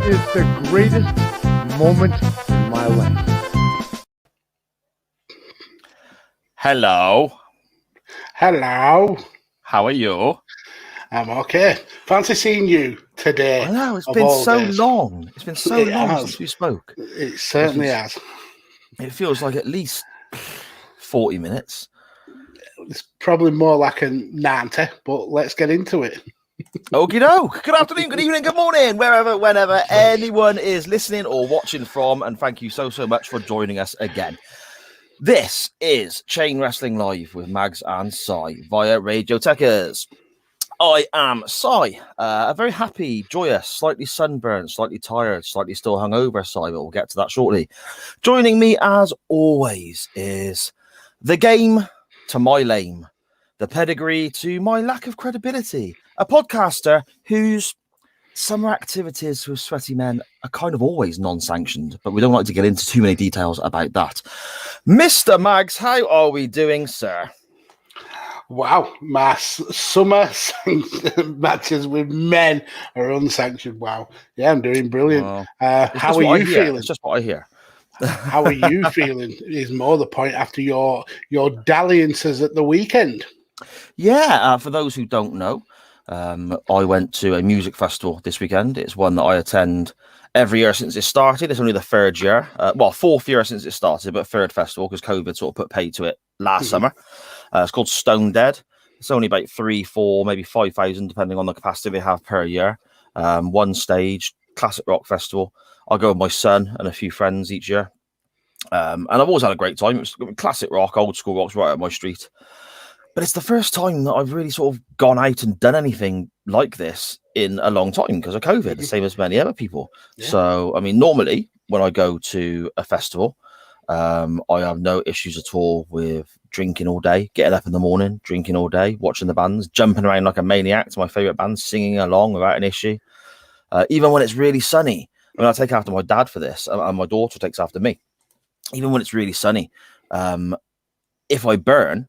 is the greatest moment in my life. Hello. Hello. How are you? I'm okay. Fancy seeing you today. I know, it's been so long. It's been so long since we spoke. It certainly has. It feels like at least 40 minutes. It's probably more like a 90, but let's get into it. Okie doke. Good afternoon, good evening, good morning, wherever, whenever anyone is listening or watching from, and thank you so much for joining us again. This is Chain Wrestling Live with Mags and Sai via Radio Tekkers. I am Sai, a very happy, joyous, slightly sunburned, slightly tired, slightly still hungover Sai, but we'll get to that shortly. Joining me, as always, is the game to my lame, the pedigree to my lack of credibility, a podcaster whose summer activities with sweaty men are kind of always non-sanctioned, but we don't like to get into too many details about that. Mr. Mags, how are we doing, sir? Wow, my summer matches with men are unsanctioned. Wow. Yeah, I'm doing brilliant. Well, how are you feeling? It's just what I hear. How are you feeling is more the point after your dalliances at the weekend. Yeah, for those who don't know, I went to a music festival this weekend. It's one that I attend every year since it started. It's only the third year. Fourth year since it started, but third festival because COVID sort of put paid to it last summer. It's called Stone Dead. It's only about 3, 4, maybe 5,000, depending on the capacity they have per year. One stage, classic rock festival. I go with my son and a few friends each year. And I've always had a great time. It's classic rock, old school rock's right up my street. But it's the first time that I've really sort of gone out and done anything like this in a long time because of COVID, the same as many other people. Yeah. So, I mean, normally when I go to a festival, I have no issues at all with drinking all day, getting up in the morning, drinking all day, watching the bands, jumping around like a maniac to my favourite bands, singing along without an issue. Even when it's really sunny. I mean, I take after my dad for this, and my daughter takes after me. Even when it's really sunny, if I burn,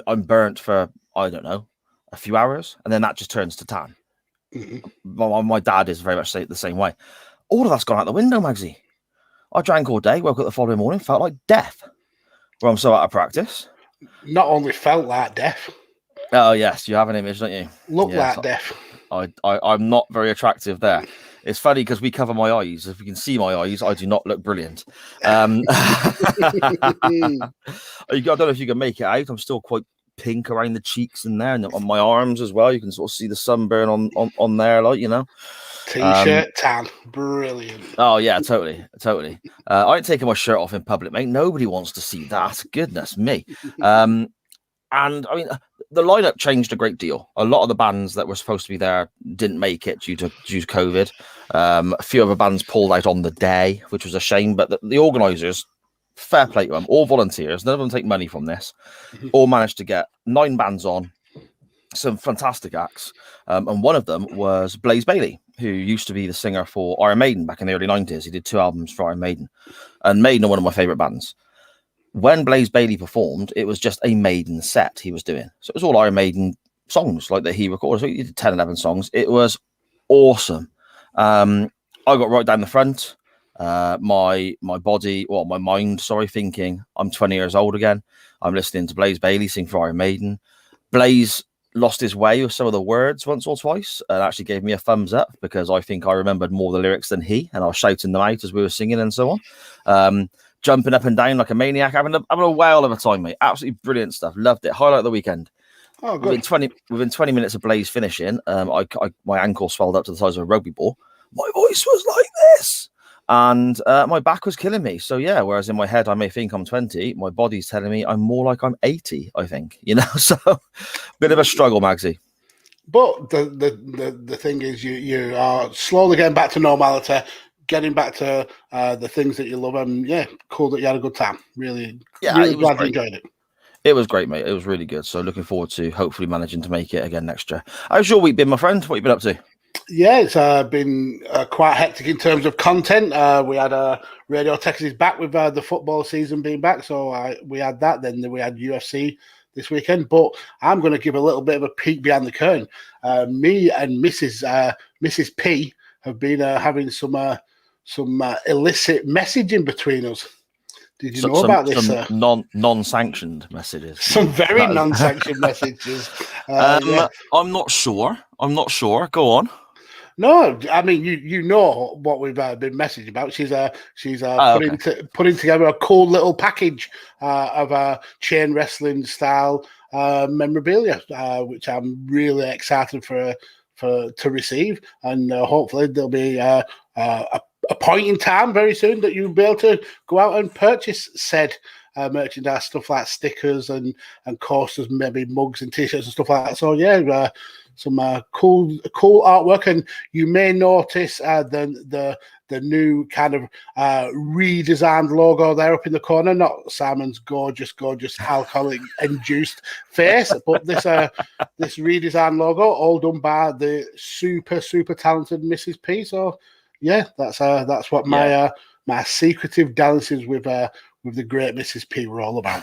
I'm burnt for, I don't know, a few hours, and then that just turns to tan. My dad is very much the same way. All of that's gone out the window, Magsy. I drank all day, woke up the following morning, felt like death. Well, I'm so out of practice. Not only felt like death. Oh, yes, you have an image, don't you? Look like death. I'm not very attractive there. It's funny because we cover my eyes. If you can see my eyes, I do not look brilliant. I don't know if you can make it out. I'm still quite pink around the cheeks and there, and on my arms as well. You can sort of see the sunburn on there, like, you know. T-shirt tan, brilliant. Oh yeah, totally. I ain't taking my shirt off in public, mate. Nobody wants to see that. Goodness me. And I mean, the lineup changed a great deal. A lot of the bands that were supposed to be there didn't make it due to COVID. A few other bands pulled out on the day, which was a shame. But the organisers, fair play to them, all volunteers. None of them take money from this. All managed to get 9 bands on, some fantastic acts. And one of them was Blaze Bayley, who used to be the singer for Iron Maiden back in the early 90s. He did 2 albums for Iron Maiden. And Maiden are one of my favourite bands. When Blaze Bayley performed, it was just a Maiden set he was doing. So it was all Iron Maiden songs like that he recorded. So he did 10, 11 songs. It was awesome. I got right down the front. My mind, thinking I'm 20 years old again. I'm listening to Blaze Bayley sing for Iron Maiden. Blaze lost his way with some of the words once or twice and actually gave me a thumbs up because I think I remembered more of the lyrics than he, and I was shouting them out as we were singing and so on. Jumping up and down like a maniac, having a whale of a time, mate. Absolutely brilliant stuff. Loved it. Highlight of the weekend. Oh, good. Within 20 minutes of Blaze finishing, my ankle swelled up to the size of a rugby ball. My voice was like this. And my back was killing me. So, yeah, whereas in my head I may think I'm 20, my body's telling me I'm more like I'm 80, I think. You know, so bit of a struggle, Magsy. But the thing is you are slowly getting back to normality, getting back to the things that you love. And, yeah, cool that you had a good time. Really glad you enjoyed it. It was great, mate. It was really good. So looking forward to hopefully managing to make it again next year. How's your week been, my friend? What have you been up to? Yeah, it's been quite hectic in terms of content. We had Radio Tekkers is back with the football season being back, so we had that. Then we had UFC this weekend. But I'm going to give a little bit of a peek behind the curtain. Me and Mrs. P have been having some illicit messaging between us. Did you know about this? Some non-sanctioned messages. Some very non-sanctioned messages. Yeah. I'm not sure. Go on. No, I mean you know what we've been messaging about. She's putting together a cool little package of chain wrestling style memorabilia, which I'm really excited to receive, and hopefully there'll be a point in time very soon that you'll be able to go out and purchase said merchandise, stuff like stickers and coasters, maybe mugs and t-shirts and stuff like that. So yeah, some cool artwork, and you may notice the new kind of redesigned logo there up in the corner. Not Simon's gorgeous alcoholic induced face, but this redesigned logo, all done by the super talented Mrs. P. So yeah, that's what my secretive dances with the great Mrs. P were all about.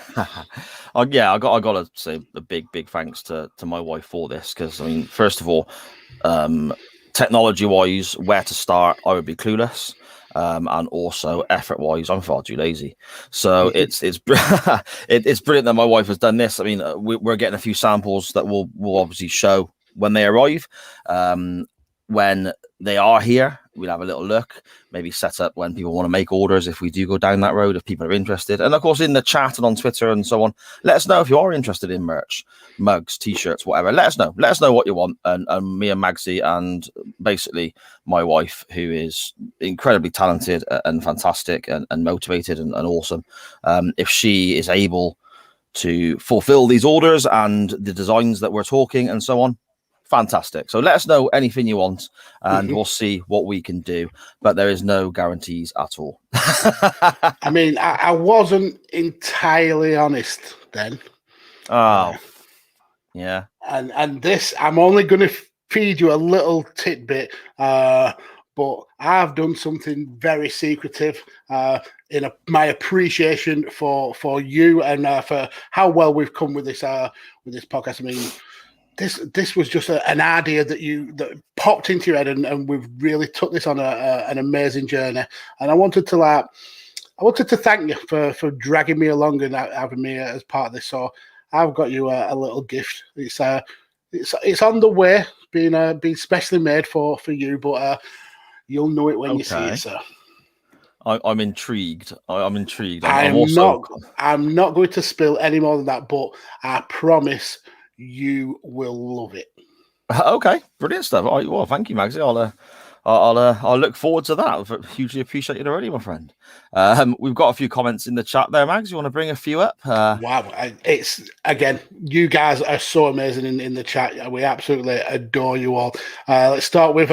I gotta say a big thanks to my wife for this, because I mean, first of all, technology wise, where to start, I would be clueless. And also effort wise, I'm far too lazy. So it's it's brilliant that my wife has done this. I mean, we're getting a few samples that we'll obviously show when they arrive. When they are here, we'll have a little look, maybe set up when people want to make orders if we do go down that road, if people are interested. And of course, in the chat and on Twitter and so on, let us know if you are interested in merch, mugs, t-shirts, whatever. Let us know what you want. And me and Magsy and basically my wife, who is incredibly talented and fantastic and motivated and awesome, if she is able to fulfill these orders and the designs that we're talking and so on, fantastic. So let us know anything you want and we'll see what we can do, but there is no guarantees at all. I mean, I wasn't entirely honest then. Oh, yeah. And this, I'm only going to feed you a little tidbit, but I've done something very secretive in my appreciation for you and for how well we've come with this podcast. I mean, This was just an idea that popped into your head, and we've really took this on an amazing journey. And I wanted to thank you for dragging me along and having me as part of this. So I've got you a little gift. It's on the way, being specially made for you, but you'll know it when you see it, sir. I'm intrigued. I'm intrigued. I'm not going to spill any more than that, but I promise you will love it. Okay, brilliant stuff. Well, thank you, Magsy. I'll look forward to that. I've hugely appreciate it already, my friend. We've got a few comments in the chat there, Mags. You want to bring a few up? Wow, it's again, you guys are so amazing in the chat. We absolutely adore you all. Let's start with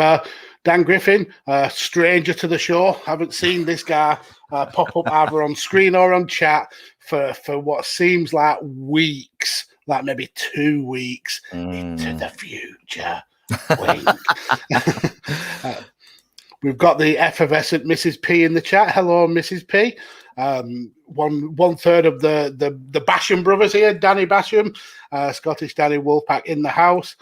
Dan Griffin, stranger to the show. Haven't seen this guy pop up either on screen or on chat for what seems like weeks. Like maybe 2 weeks into the future. We've got the effervescent Mrs. P in the chat. Hello, Mrs. P. One third of the Basham brothers here. Danny Basham, Scottish Danny Wolfpack in the house.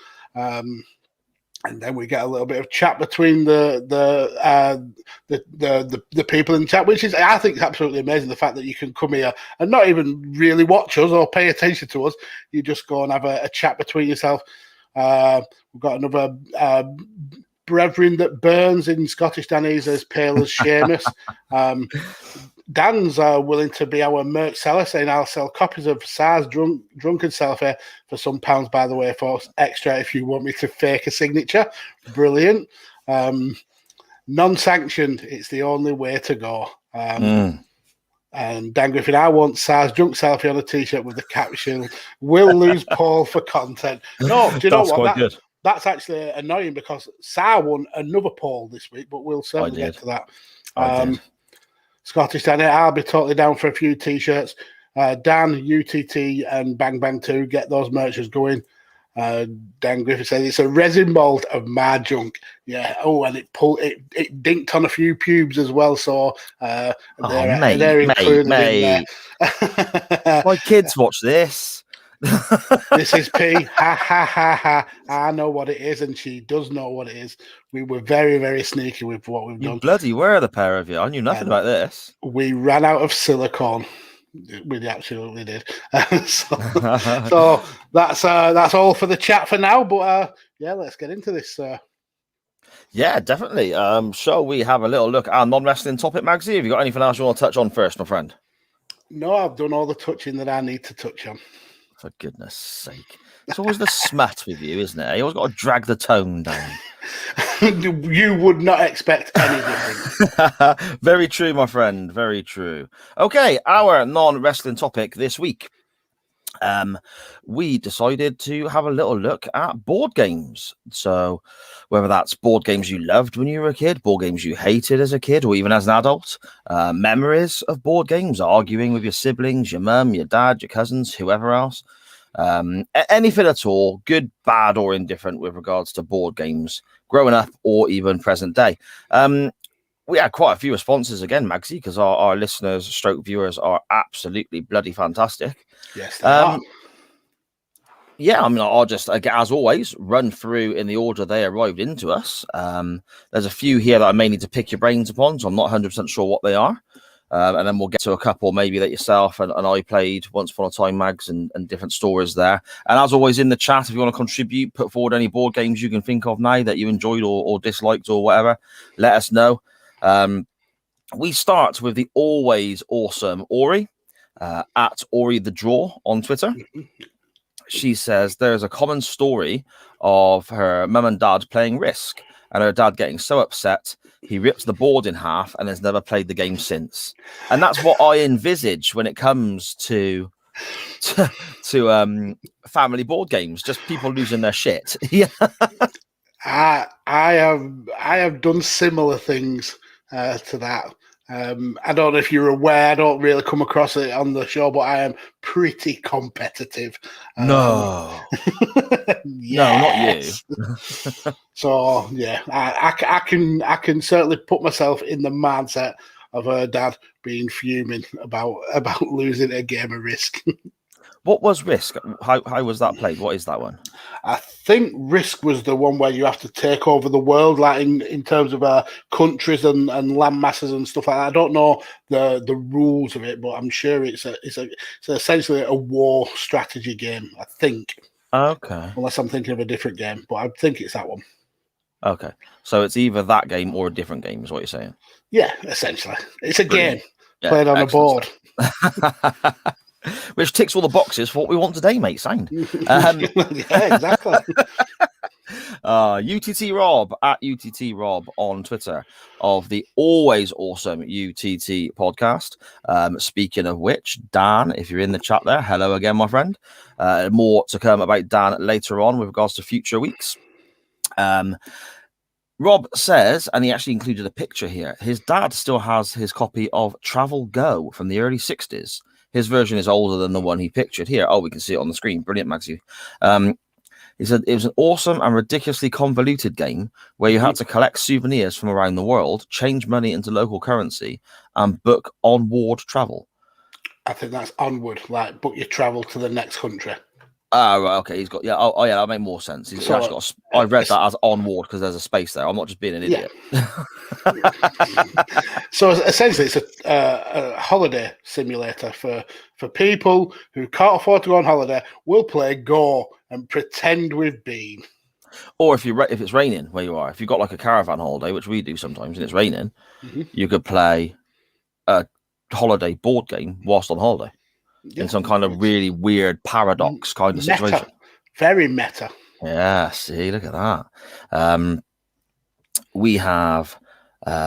And then we get a little bit of chat between the people in the chat, which is, I think, is absolutely amazing. The fact that you can come here and not even really watch us or pay attention to us, you just go and have a chat between yourself. We've got another brethren that burns in Scottish Danny's as pale as Seamus. Dan's willing to be our merch seller, saying I'll sell copies of SARS Drunken Selfie for some pounds, by the way, for extra if you want me to fake a signature. Brilliant. Non-sanctioned, it's the only way to go. And Dan Griffin, I want SARS Drunk Selfie on a t-shirt with the caption, "Will lose Paul for content." No, do you know what? That's actually annoying because Sar won another poll this week, but we'll certainly get to that. I did. Scottish Danny, I'll be totally down for a few t-shirts. Dan, UTT, and Bang Bang 2, get those merchants going. Dan Griffith said it's a resin mold of my junk. Yeah. Oh, and it dinked on a few pubes as well. So they're included in there. My kids watch this. This is P. Ha ha ha ha. I know what it is, and she does know what it is. We were very, very sneaky with what we've You done. bloody were, the pair of you. I knew nothing about this. We ran out of silicone. We absolutely did. So that's all for the chat for now. But yeah, let's get into this. Yeah, definitely. Shall we have a little look at our non-wrestling topic, Magsy? Have you got anything else you want to touch on first, my friend? No, I've done all the touching that I need to touch on. For goodness sake. It's always the smut with you, isn't it? You always got to drag the tone down. You would not expect any different. Very true, my friend. Very true. Okay, our non-wrestling topic this week. We decided to have a little look at board games. So whether that's board games you loved when you were a kid, board games you hated as a kid, or even as an adult, memories of board games, arguing with your siblings, your mum, your dad, your cousins, whoever else, anything at all, good, bad, or indifferent with regards to board games, growing up or even present day. We had quite a few responses again, Magsy, because our listeners, stroke viewers, are absolutely bloody fantastic. Yes, they are. Yeah, I mean, I'll just, as always, run through in the order they arrived into us. There's a few here that I may need to pick your brains upon, so I'm not 100% sure what they are. And then we'll get to a couple maybe that yourself and I played once upon a time, Mags, and different stories there. And as always, in the chat, if you want to contribute, put forward any board games you can think of now that you enjoyed or disliked or whatever, let us know. We start with the always awesome Ori, at Ori the Draw on Twitter. She says there's a common story of her mum and dad playing Risk and her dad getting so upset he ripped the board in half and has never played the game since. And that's what I envisage when it comes to family board games, just people losing their shit. Yeah. I have done similar things to that. I don't know if you're aware, I don't really come across it on the show, but I am pretty competitive. No. Yes. No, not you. So yeah, I can certainly put myself in the mindset of her dad being fuming about losing a game of Risk. What was Risk? How was that played? What is that one? I think Risk was the one where you have to take over the world, like in terms of countries and land masses and stuff like that. I don't know the rules of it, but I'm sure it's essentially a war strategy game, I think. Okay. Unless I'm thinking of a different game, but I think it's that one. Okay. So it's either that game or a different game, is what you're saying? Yeah, essentially. It's a Brilliant. game played on a board. Which ticks all the boxes for what we want today, mate. Signed. Yeah, exactly. UTT Rob at UTT Rob on Twitter of the always awesome UTT podcast. Speaking of which, Dan, if you're in the chat there, hello again, my friend. More to come about Dan later on with regards to future weeks. Rob says, and he actually included a picture here, his dad still has his copy of Travel Go from the early 60s. His version is older than the one he pictured here. Oh, we can see it on the screen. Brilliant, Magsy. He said it was an awesome and ridiculously convoluted game where you had to collect souvenirs from around the world, change money into local currency, and book onward travel. I think that's onward, like book your travel to the next country. Oh, right, okay. He's got yeah. Oh, yeah. That makes more sense. He's actually got. I read that as onward because there's a space there. I'm not just being an idiot. Yeah. So essentially, it's a holiday simulator for people who can't afford to go on holiday. We'll play Go and pretend we've been. Or if it's raining where you are, if you've got like a caravan holiday, which we do sometimes, and it's raining, you could play a holiday board game whilst on holiday. Yeah. In some kind of really weird paradox kind of situation. Very meta. Yeah, see, look at that. We have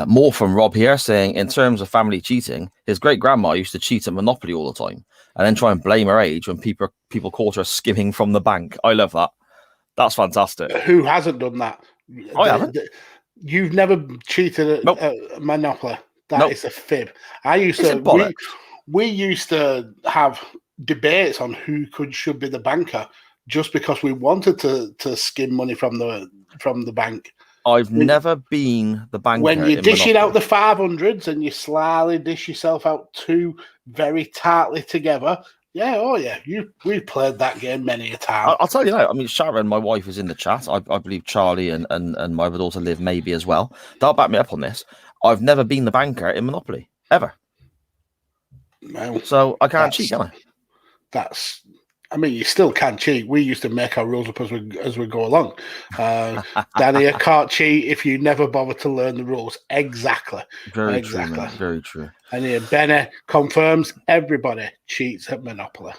more from Rob here saying, in terms of family cheating, his great-grandma used to cheat at Monopoly all the time and then try and blame her age when people caught her skimming from the bank. I love that. That's fantastic. Who hasn't done that? I haven't. You've never cheated at Monopoly. That is a fib. I used to... We used to have debates on who should be the banker just because we wanted to skim money from the bank. I've never been the banker. When you're dishing out the 500s and you slyly dish yourself out two very tightly together, Yeah, oh yeah. We've played that game many a time. I'll tell you now. I mean, Sharon, my wife, is in the chat. I believe Charlie and my other daughter Liv maybe as well. They'll back me up on this. I've never been the banker in Monopoly ever. Well, so I can't cheat, can I? I mean, you still can cheat. We used to make our rules up as we go along. Danny, I can't cheat if you never bother to learn the rules. Exactly. Very true, man. Very true. And here, Benny confirms everybody cheats at Monopoly.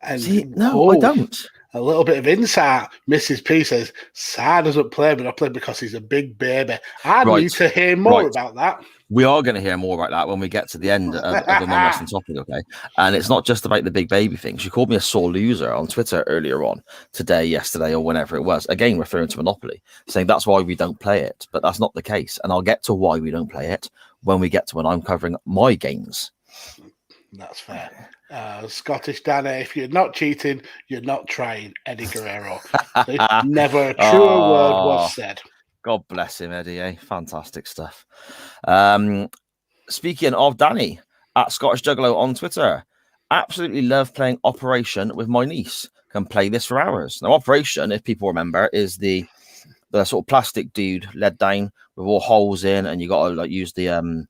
And I don't. A little bit of insight. Mrs. P says, Sa doesn't play Monopoly because he's a big baby. I need to hear more about that. We are going to hear more about that when we get to the end of the non-wrestling topic, okay? And it's not just about the big baby thing. She called me a sore loser on Twitter earlier on today, yesterday, or whenever it was. Again, referring to Monopoly, saying that's why we don't play it. But that's not the case. And I'll get to why we don't play it when we get to when I'm covering my games. That's fair. Scottish Danny, if you're not cheating, you're not trying. Eddie Guerrero. Never a truer word was said. God bless him, Eddie. Eh? Fantastic stuff. Speaking of Danny, at Scottish Juggalo on Twitter, absolutely love playing Operation with my niece. Can play this for hours. Now, Operation, if people remember, is the sort of plastic dude led down with all holes in, and you got to like use the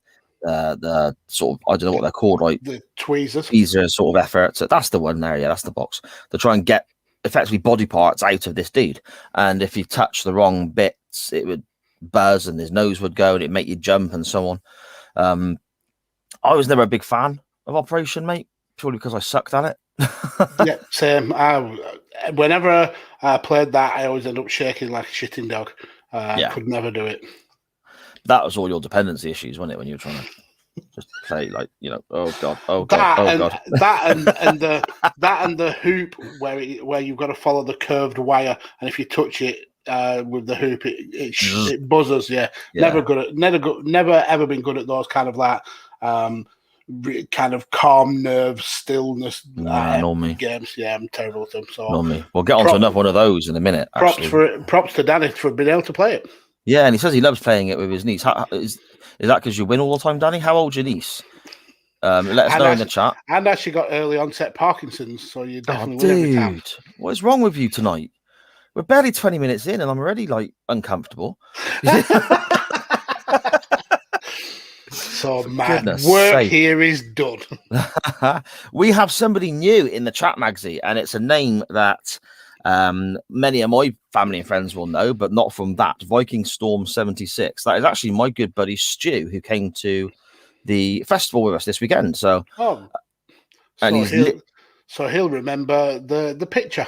sort of, I don't know what they're called, like the tweezers sort of effort. So that's the one there. Yeah, that's the box to try and get effectively body parts out of this dude. And if you touch the wrong bits, it would buzz and his nose would go and it'd make you jump and so on. I was never a big fan of Operation, mate, purely because I sucked at it. Yeah, same. Whenever I played that, I always end up shaking like a shitting dog. Could never do it. That was all your dependency issues, wasn't it, when you were trying to just play, like, you know, oh god. That and the hoop where you've got to follow the curved wire, and if you touch it with the hoop, it buzzes. Yeah. Never ever been good at those kind of like kind of calm nerve stillness games. Yeah, I'm terrible at them. So we'll get on to another one of those in a minute. Props to Danny for being able to play it. Yeah, and he says he loves playing it with his niece. Is that because you win all the time, Danny? How old's your niece? Let us know in the chat. And actually got early onset Parkinson's, so you definitely win every time. What is wrong with you tonight? We're barely 20 minutes in, and I'm already like uncomfortable. So my work here is done. We have somebody new in the chat, Magsy, and it's a name that many of my family and friends will know, but not from that. Viking Storm 76. That is actually my good buddy Stu, who came to the festival with us this weekend. So he'll remember the picture.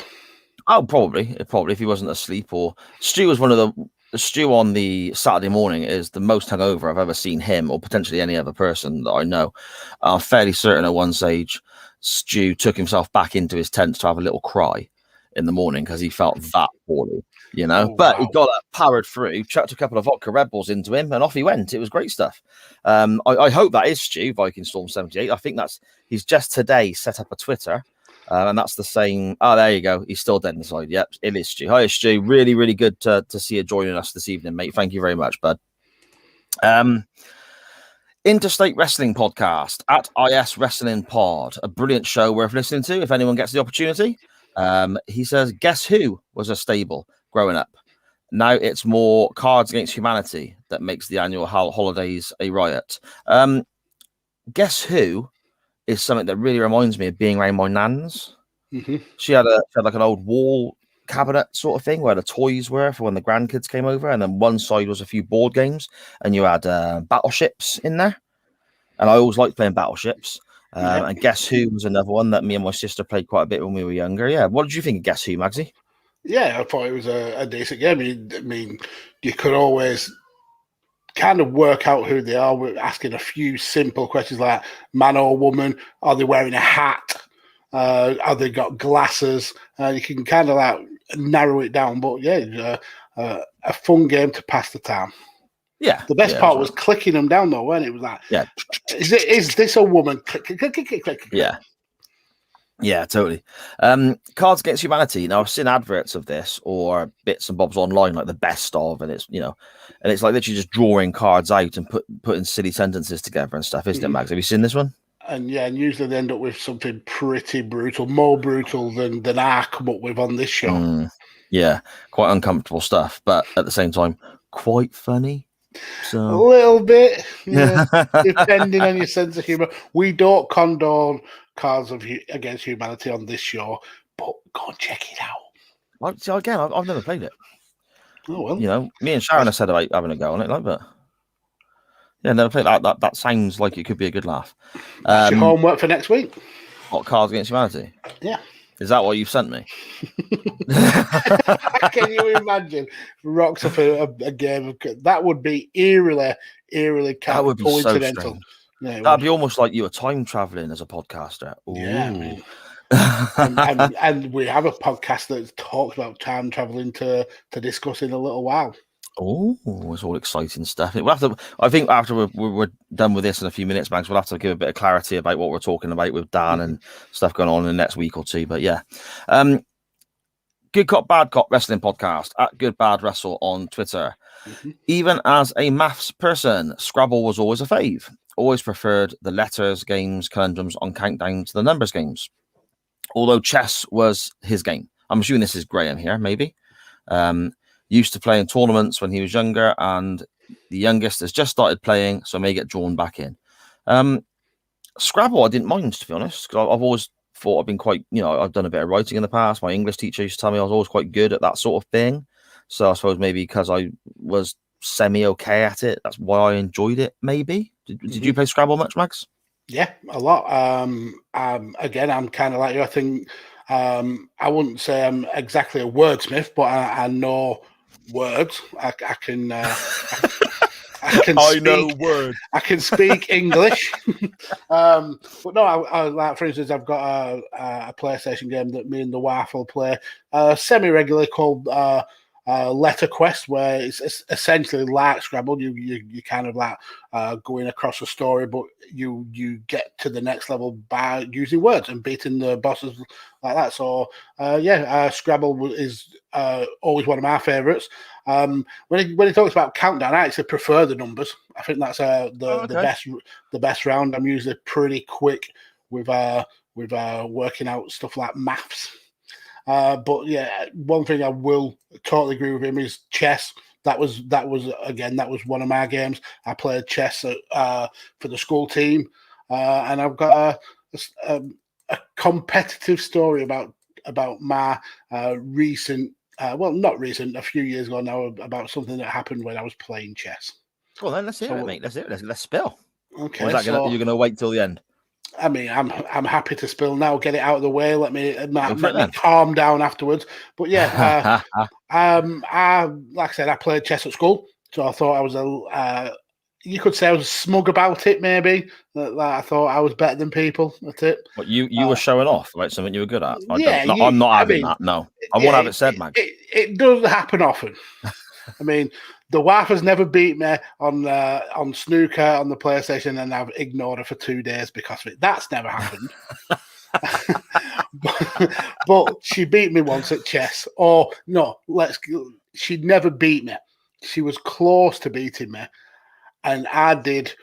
Oh, probably if he wasn't asleep. Or Stu was one of the Stu on the Saturday morning is the most hungover I've ever seen him, or potentially any other person that I know. I'm fairly certain at one stage Stu took himself back into his tent to have a little cry in the morning because he felt that poorly, you know. He got powered through, chucked a couple of vodka Red Bulls into him, and off he went. It was great stuff. I hope that is Stu, Viking Storm 78. I think he's just today set up a Twitter, and that's the same. Oh, there you go. He's still dead inside. Yep, it is Stu. Hi, Stu. Really, really good to see you joining us this evening, mate. Thank you very much, bud. Interstate Wrestling Podcast at IS Wrestling Pod, a brilliant show worth listening to if anyone gets the opportunity. He says, guess who was a stable growing up? Now it's more Cards Against Humanity that makes the annual holidays a riot. Guess who is something that really reminds me of being around my nan's. Mm-hmm. She had like an old wall cabinet sort of thing where the toys were for when the grandkids came over, and then one side was a few board games, and you had battleships in there. And I always liked playing battleships. And Guess Who was another one that me and my sister played quite a bit when we were younger. Yeah, what did you think of Guess Who, Magsy? Yeah, I thought it was a decent game. I mean, you could always kind of work out who they are with asking a few simple questions like man or woman, are they wearing a hat, are they got glasses? You can kind of like narrow it down. But yeah, a fun game to pass the time. Yeah. The best part was clicking them down though, when it was like, yeah, is this a woman? Click, click, click, click, click. Yeah. Yeah, totally. Cards Against Humanity. Now I've seen adverts of this or bits and bobs online, like the best of, and it's, you know, and it's like literally just drawing cards out and putting silly sentences together and stuff, isn't it, Mags? Have you seen this one? And usually they end up with something pretty brutal, more brutal than I come up with on this show. Yeah, quite uncomfortable stuff, but at the same time, quite funny. So a little bit, yeah, depending on your sense of humor. We don't condone Cards Against Humanity on this show, but go and check it out. So again, I've never played it. Oh well, You know, me and Sharon have said about having a go on it, like, but yeah, never played that. That sounds like it could be a good laugh. That's your homework for next week. What, Cards Against Humanity? Yeah. Is that what you've sent me? Can you imagine? Rocks up a game of that would be eerily that would be coincidental. So yeah, that'd be almost like you were time traveling as a podcaster. Ooh. Yeah, I mean, and we have a podcast that talks about time traveling to discuss in a little while. Oh, it's all exciting stuff. We'll have to, I think after we're done with this in a few minutes, Max, we'll have to give a bit of clarity about what we're talking about with Dan and stuff going on in the next week or two. But yeah, Good Cop, Bad Cop Wrestling Podcast at Good Bad Wrestle on Twitter. Even as a maths person, Scrabble was always a fave. Always preferred the letters games, conundrums on countdown to the numbers games. Although chess was his game. I'm assuming this is Graham here, maybe. Used to play in tournaments when he was younger, and the youngest has just started playing, so may get drawn back in. Scrabble, I didn't mind, to be honest, because I've always thought I've been quite, I've done a bit of writing in the past. My English teacher used to tell me I was always quite good at that sort of thing. So I suppose maybe because I was semi-okay at it, that's why I enjoyed it, maybe. Did you play Scrabble much, Max? Yeah, a lot. Again, I'm kind of like you. I think I wouldn't say I'm exactly a wordsmith, but I know words. I can. I know words. I can speak English. But no, I like, for instance, I've got a PlayStation game that me and the wife will play semi-regularly called Letter Quest, where it's essentially like Scrabble. You kind of like going across a story, but you get to the next level by using words and beating the bosses like that. So Scrabble is always one of my favorites. When he talks about countdown, I actually prefer the numbers. I think that's the best round. I'm usually pretty quick with working out stuff like maths. But yeah, one thing I will totally agree with him is chess. That was one of my games. I played chess for the school team, and I've got a competitive story about my recent. Not recent, a few years ago now, about something that happened when I was playing chess. Well, then let's hear it, mate. Let's spill. Okay. Or is that you're going to wait till the end? I mean, I'm happy to spill now. Get it out of the way. Let me calm down afterwards. But yeah, I like I said, I played chess at school, so I thought I was you could say I was smug about it, maybe. That I thought I was better than people at it. But you were showing off, right? Something you were good at. I'm not having that. No, I won't have it said, Mag. It does happen often. I mean, the wife has never beat me on snooker on the PlayStation, and I've ignored her for 2 days because of it. That's never happened. but she beat me once at chess. Or no, she'd never beat me. She was close to beating me. And I did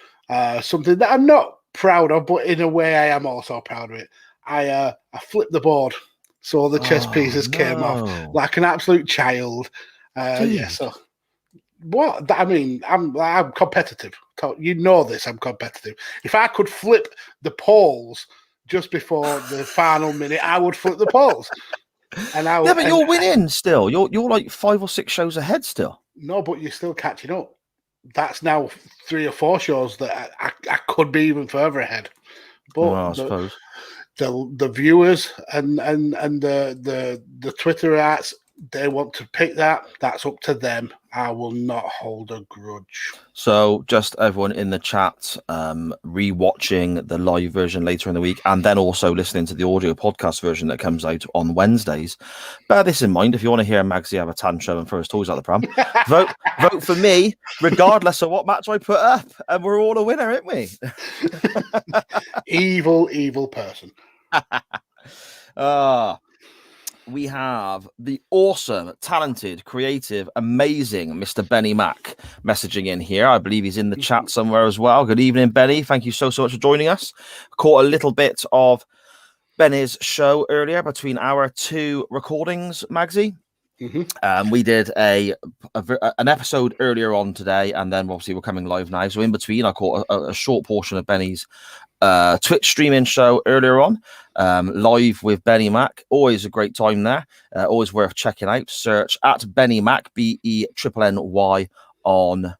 something that I'm not proud of, but in a way I am also proud of it. I flipped the board, so the chess pieces came off like an absolute child. So what? I mean, I'm competitive. You know this. I'm competitive. If I could flip the poles just before the final minute, I would flip the poles. But you're winning still. You're like 5 or 6 shows ahead still. No, but you're still catching up. That's now 3 or 4 shows that I could be even further ahead. But I suppose the viewers and the Twitterites, they want to pick that. That's up to them. I will not hold a grudge. So just everyone in the chat, rewatching the live version later in the week, and then also listening to the audio podcast version that comes out on Wednesdays. Bear this in mind if you want to hear Magsy have a tantrum and throw his toys out the pram. vote for me, regardless of what match I put up, and we're all a winner, aren't we? Evil person. we have the awesome, talented, creative, amazing Mr. Benny Mack messaging in here. I believe he's in the chat somewhere as well. Good evening, Benny. Thank you so much for joining us. Caught a little bit of Benny's show earlier between our two recordings, Magsy. We did an episode earlier on today, and then obviously we're coming live now. So in between, I caught a short portion of Benny's Twitch streaming show earlier on, live with Benny Mack. Always a great time there. Always worth checking out. Search at Benny Mack, BENNY on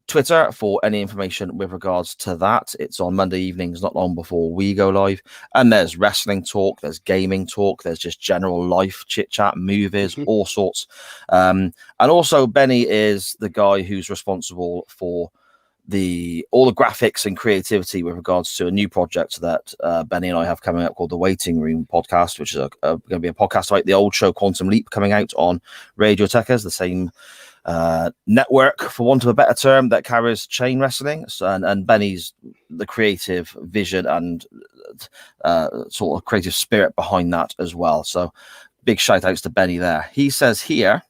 Twitter for any information with regards to that. It's on Monday evenings, not long before we go live. And there's wrestling talk, there's gaming talk, there's just general life chit chat, movies, all sorts. And also, Benny is the guy who's responsible for all the graphics and creativity with regards to a new project that Benny and I have coming up called the Waiting Room podcast, which is going to be a podcast like the old show Quantum Leap, coming out on Radio Tekkers, the same network, for want of a better term, that carries chain wrestling. And Benny's the creative vision and sort of creative spirit behind that as well. So big shout outs to Benny there. He says here,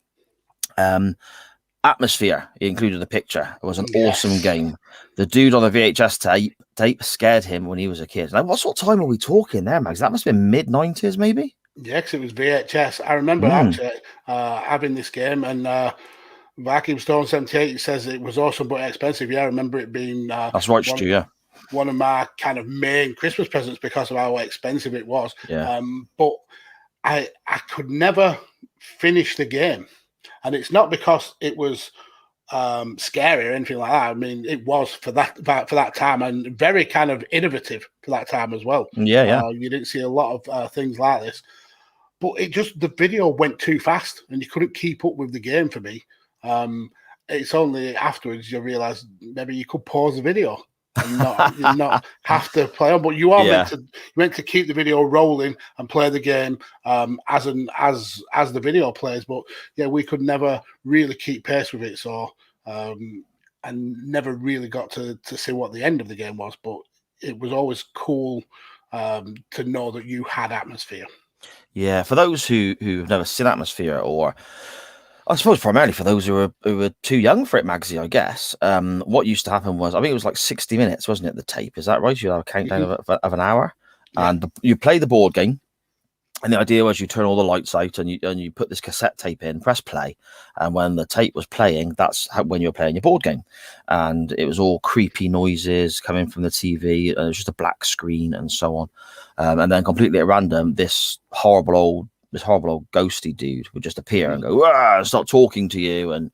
atmosphere, he included a picture. It was an awesome game. The dude on the VHS tape scared him when he was a kid. Now, what sort of time are we talking there, Max? That must have been mid-90s, maybe? Yeah, because it was VHS. I remember actually having this game, and Vacuum Stone 78 says it was awesome but expensive. Yeah, I remember it being that's right, Stu. Yeah, one of my kind of main Christmas presents because of how expensive it was. Yeah. But I could never finish the game, and it's not because it was scary or anything like that. I mean, it was for that time, and very kind of innovative for that time as well. Yeah. You didn't see a lot of things like this, but the video went too fast, and you couldn't keep up with the game for me. It's only afterwards you realize maybe you could pause the video and not have to play on, but you are meant to keep the video rolling and play the game as the video plays. But yeah, we could never really keep pace with it, so and never really got to see what the end of the game was. But it was always cool to know that you had atmosphere. Yeah, for those who've never seen Atmosphere, or I suppose primarily for those who were too young for it, Magsy, I guess. What used to happen was, I think it was like 60 minutes, wasn't it, the tape? Is that right? You have a countdown of an hour, and you play the board game. And the idea was you turn all the lights out and you put this cassette tape in, press play, and when the tape was playing, that's when you were playing your board game. And it was all creepy noises coming from the TV, and it was just a black screen and so on. And then completely at random, this horrible old ghosty dude would just appear and go, and start talking to you, and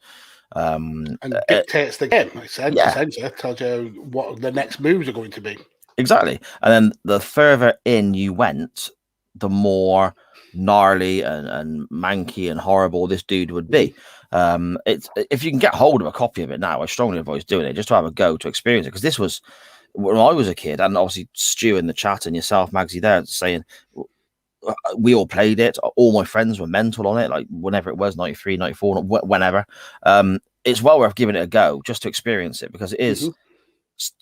dictates the game. Essentially, tells you what the next moves are going to be. Exactly. And then the further in you went, the more gnarly and manky and horrible this dude would be. If you can get hold of a copy of it now, I strongly advise doing it just to have a go, to experience it, because this was when I was a kid, and obviously Stu in the chat and yourself, Magsy, there saying we all played it. All my friends were mental on it, like whenever it was, 93, 94, whenever. It's well worth giving it a go just to experience it, because it is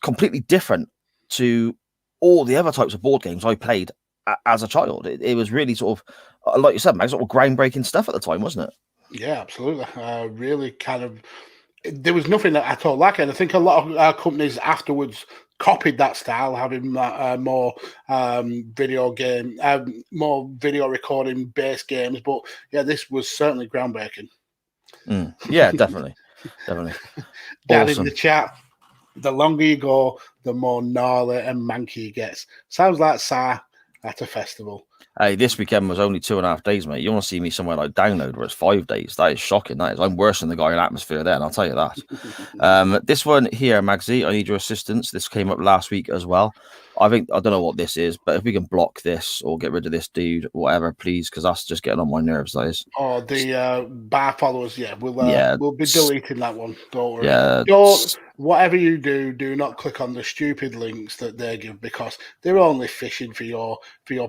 completely different to all the other types of board games I played as a child. It was really sort of, like you said, Max, sort of groundbreaking stuff at the time, wasn't it? Yeah, absolutely. Really kind of, there was nothing that at all like it. And I think a lot of companies afterwards copied that style, having more video recording based games. But yeah, this was certainly groundbreaking. Yeah, definitely. Definitely. Down in the chat, the longer you go, the more gnarly and manky it gets. Sounds like Sa at a festival. Hey, this weekend was only 2.5 days, mate. You want to see me somewhere like Download where it's 5 days? That is shocking. That is. I'm worse than the guy in Atmosphere there, and I'll tell you that. This one here, Magsy, I need your assistance. This came up last week as well. I don't know what this is, but if we can block this or get rid of this dude, whatever, please, because that's just getting on my nerves. That is. Oh, the bar followers. Yeah, we'll be deleting that one. Don't worry. Yeah. Whatever you do, do not click on the stupid links that they give, because they're only fishing for your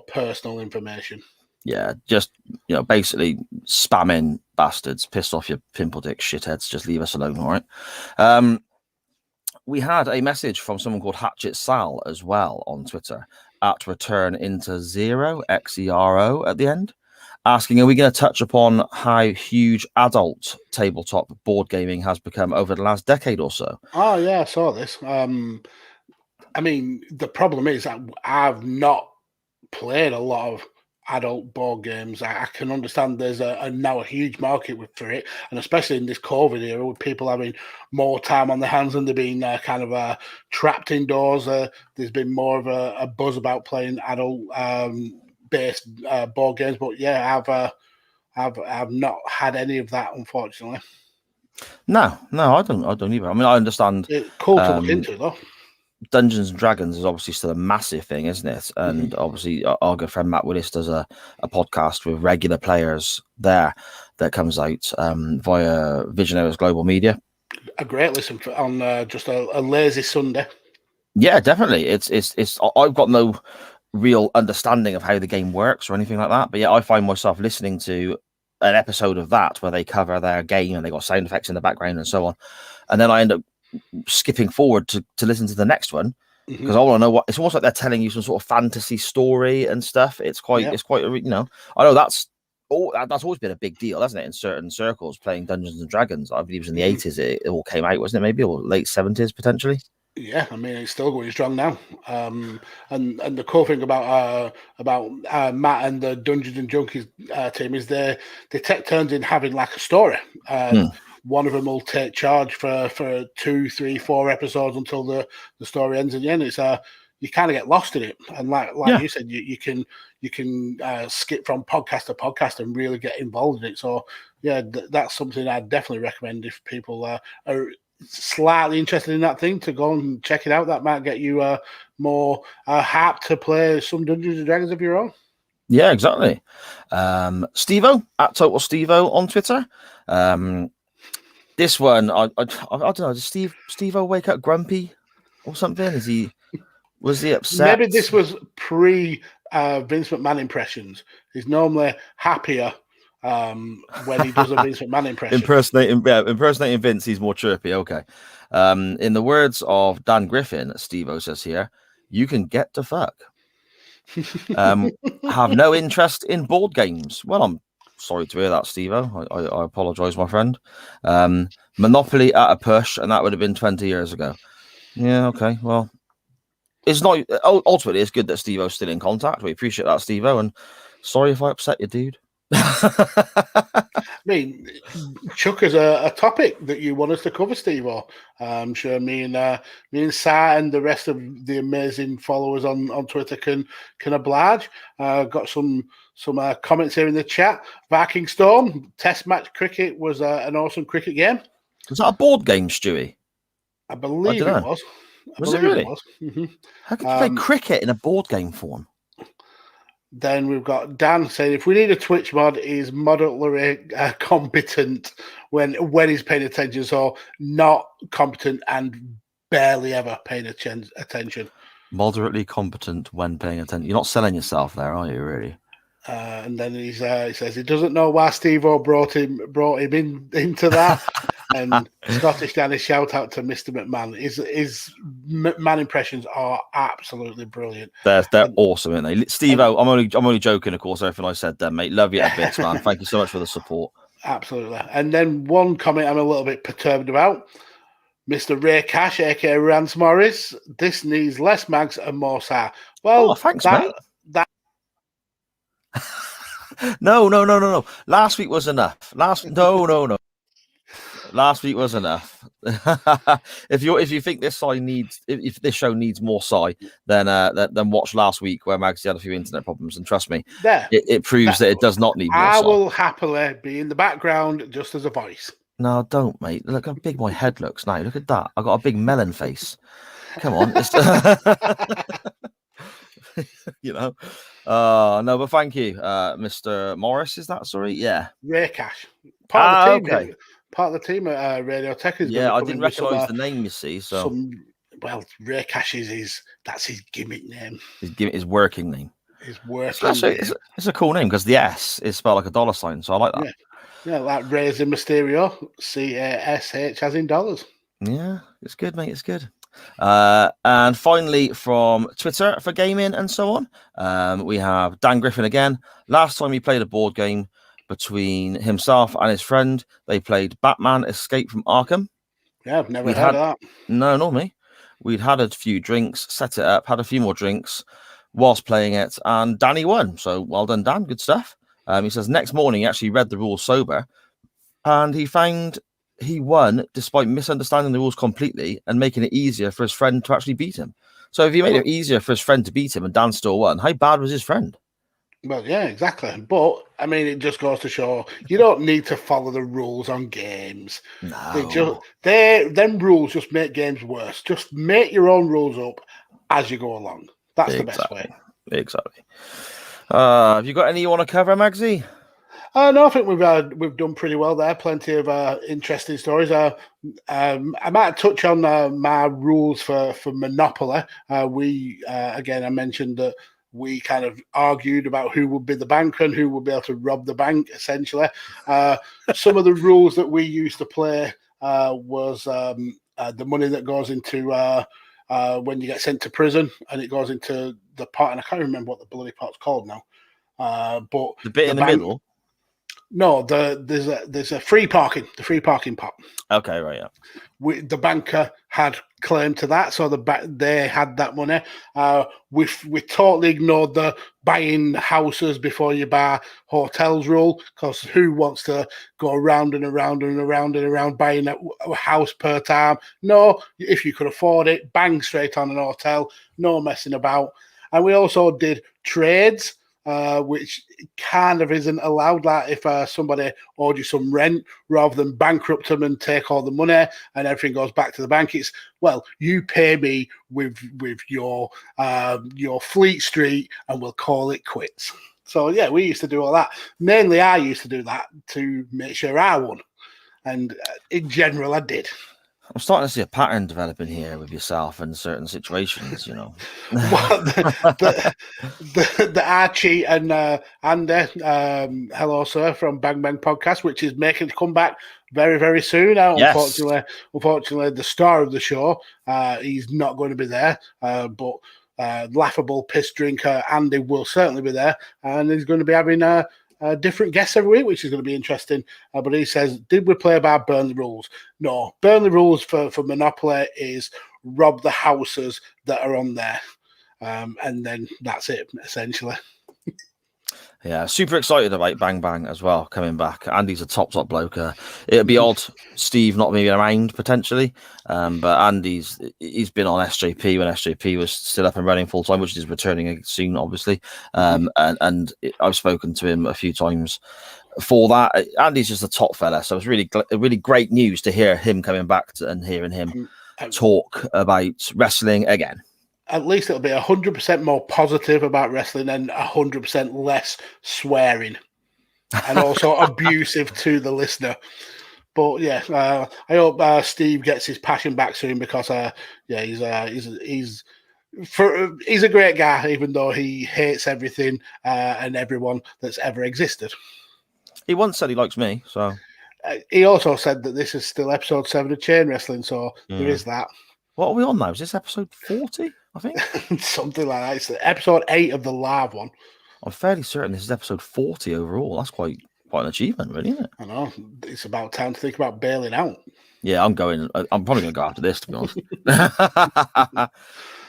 personal information. Yeah, just basically spamming bastards, piss off your pimple dick shitheads. Just leave us alone, all right? We had a message from someone called Hatchet Sal as well on Twitter at return into zero, XERO at the end. asking, are we going to touch upon how huge adult tabletop board gaming has become over the last decade or so? Oh, yeah, I saw this. I mean, the problem is that I've not played a lot of adult board games. I can understand there's now a huge market for it, and especially in this COVID era with people having more time on their hands and they're being kind of trapped indoors. There's been more of a buzz about playing adult based board games. But yeah, I've not had any of that, unfortunately. No, I don't either. I mean, I understand. It's cool to look into, though. Dungeons and Dragons is obviously still a massive thing, isn't it? And obviously, our good friend Matt Willis does a podcast with regular players there that comes out via Visionaries Global Media. A great listen on just a lazy Sunday. Yeah, definitely. It's. I've got no real understanding of how the game works or anything like that, but yeah, I find myself listening to an episode of that where they cover their game and they got sound effects in the background and so on, and then I end up skipping forward to listen to the next one because I want to know what it's almost like they're telling you some sort of fantasy story and stuff. It's quite I know that's always been a big deal, hasn't it, in certain circles, playing Dungeons and Dragons. I believe it was in the 80s it all came out, wasn't it, maybe, or late 70s potentially. Yeah, I mean, it's still going strong now. And the cool thing about Matt and the Dungeons and Junkies team is they take turns in having like a story. One of them will take charge for 2, 3, 4 episodes until the story ends. And then it's you kind of get lost in it. And like you said, you can skip from podcast to podcast and really get involved in it. So yeah, that's something I'd definitely recommend if people are slightly interested in that thing, to go and check it out. That might get you more hyped to play some Dungeons and Dragons of your own. Yeah, exactly. Stevo at Total Stevo on Twitter. This one, I don't know. Does Stevo wake up grumpy or something? Was he upset? Maybe this was pre Vince McMahon impressions. He's normally happier when he does a Vince McMahon impression. Impersonating Vince, he's more chirpy. Okay. In the words of Dan Griffin, Stevo says here, you can get to fuck. Have no interest in board games. Well, I'm sorry to hear that, Stevo. I apologize, my friend. Monopoly at a push, and that would have been 20 years ago. Yeah, okay. Well, it's not ultimately it's good that Stevo's still in contact. We appreciate that, Stevo, and sorry if I upset you, dude. I mean, Chuck is a topic that you want us to cover, Steve. I'm sure me and Sa and the rest of the amazing followers on Twitter can oblige. Got some comments here in the chat. Viking Storm Test match cricket was an awesome cricket game. Was that a board game, Stewie? I believe it was. Was it really? Mm-hmm. How could you play cricket in a board game form? Then we've got Dan saying, if we need a Twitch mod, is moderately competent when he's paying attention, so not competent and barely ever paying attention. Moderately competent when paying attention. You're not selling yourself there, are you, really? And then he says he doesn't know why Steve-O brought him into that. And Scottish Danny, shout out to Mr. McMahon. His McMahon impressions are absolutely brilliant. They're awesome, aren't they? Steve-O, I'm only joking, of course, everything I said there, mate. Love you a bit, man. Thank you so much for the support. Absolutely. And then one comment I'm a little bit perturbed about. Mr. Ray Cash, aka Rance Morris. This needs less mags and more Sa. Well, thanks, mate. No. Last week was enough. No. Last week was enough. If you think this if this show needs more Sai, then watch last week where Magsy had a few internet problems, and trust me, it proves that it does not need more Sai. I will happily be in the background just as a voice. No, don't, mate. Look how big my head looks now. Look at that. I've got a big melon face. Come on. You know. No, but thank you, Mr. Morris. Is that sorry? Yeah. Ray Cash. Part of the team. Okay. Part of the team at Radio Tekkers. Yeah, I didn't recognise the name, you see. So, Ray Cash that's his gimmick name. His working name. His working name. It's a cool name because the S is spelled like a dollar sign, so I like that. Yeah, like Reyes in Mysterio, CASH as in dollars. Yeah, it's good, mate. It's good. And finally, from Twitter for gaming and so on, we have Dan Griffin again. Last time he played a board game between himself and his friend, they played Batman Escape from Arkham. Yeah, I've never heard of that. No, not me. We'd had a few drinks, set it up, had a few more drinks whilst playing it, and Danny won. So well done, Dan. Good stuff. He says next morning he actually read the rules sober, and he found he won despite misunderstanding the rules completely and making it easier for his friend to actually beat him. So if he made it easier for his friend to beat him and Dan still won, how bad was his friend? Well, yeah, exactly. But I mean, it just goes to show you don't need to follow the rules on games. No. Them rules just make games worse. Just make your own rules up as you go along. That's the best way. Exactly. Have you got any you want to cover, Magsy? No, I think we've done pretty well there. Plenty of interesting stories. I might touch on my rules for Monopoly. Again, I mentioned that we kind of argued about who would be the banker and who would be able to rob the bank, essentially. Some of the rules that we used to play was the money that goes into when you get sent to prison, and it goes into the pot, and I can't remember what the bloody pot's called now. But the bit in the middle? No, there's a free parking pot. Okay, right, yeah. The banker had claim to that, so they had that money. We totally ignored the buying houses before you buy hotels rule, because who wants to go around and around and around and around buying a house per time? No, if you could afford it, bang straight on an hotel, no messing about. And we also did trades. Which kind of isn't allowed. Like if somebody owed you some rent, rather than bankrupt them and take all the money and everything goes back to the bank, it's, well, you pay me with your Fleet Street and we'll call it quits. So yeah, we used to do all that. Mainly I used to do that to make sure I won. And in general, I did. I'm starting to see a pattern developing here with yourself in certain situations, you know. Well, the Archie and Andy, hello sir, from Bang Bang Podcast, which is making a comeback very, very soon. Yes. Unfortunately, the star of the show, he's not going to be there, but laughable piss drinker Andy will certainly be there, and he's going to be having different guests every week, which is going to be interesting. But he says, did we play by Burnley rules? No. Burnley rules for Monopoly is rob the houses that are on there. And then that's it, essentially. Yeah, super excited about Bang Bang as well, coming back. Andy's a top bloke. It'd be odd Steve not maybe around potentially, but he's been on SJP when SJP was still up and running full time, which is returning soon, obviously. And I've spoken to him a few times for that. Andy's just a top fella, so it's really great news to hear him coming back and hearing him talk about wrestling again. At least it'll be 100% more positive about wrestling and 100% less swearing and also abusive to the listener. But yeah, I hope Steve gets his passion back soon, because he's a great guy, even though he hates everything and everyone that's ever existed. He once said he likes me, so he also said that this is still episode 7 of Chain Wrestling, so there is that. What are we on now? Is this episode 40? I think something like that. It's episode 8 of the live one. I'm fairly certain this is episode 40 overall. That's quite an achievement, really, isn't it? I know. It's about time to think about bailing out. Yeah, I'm probably going to go after this, to be honest.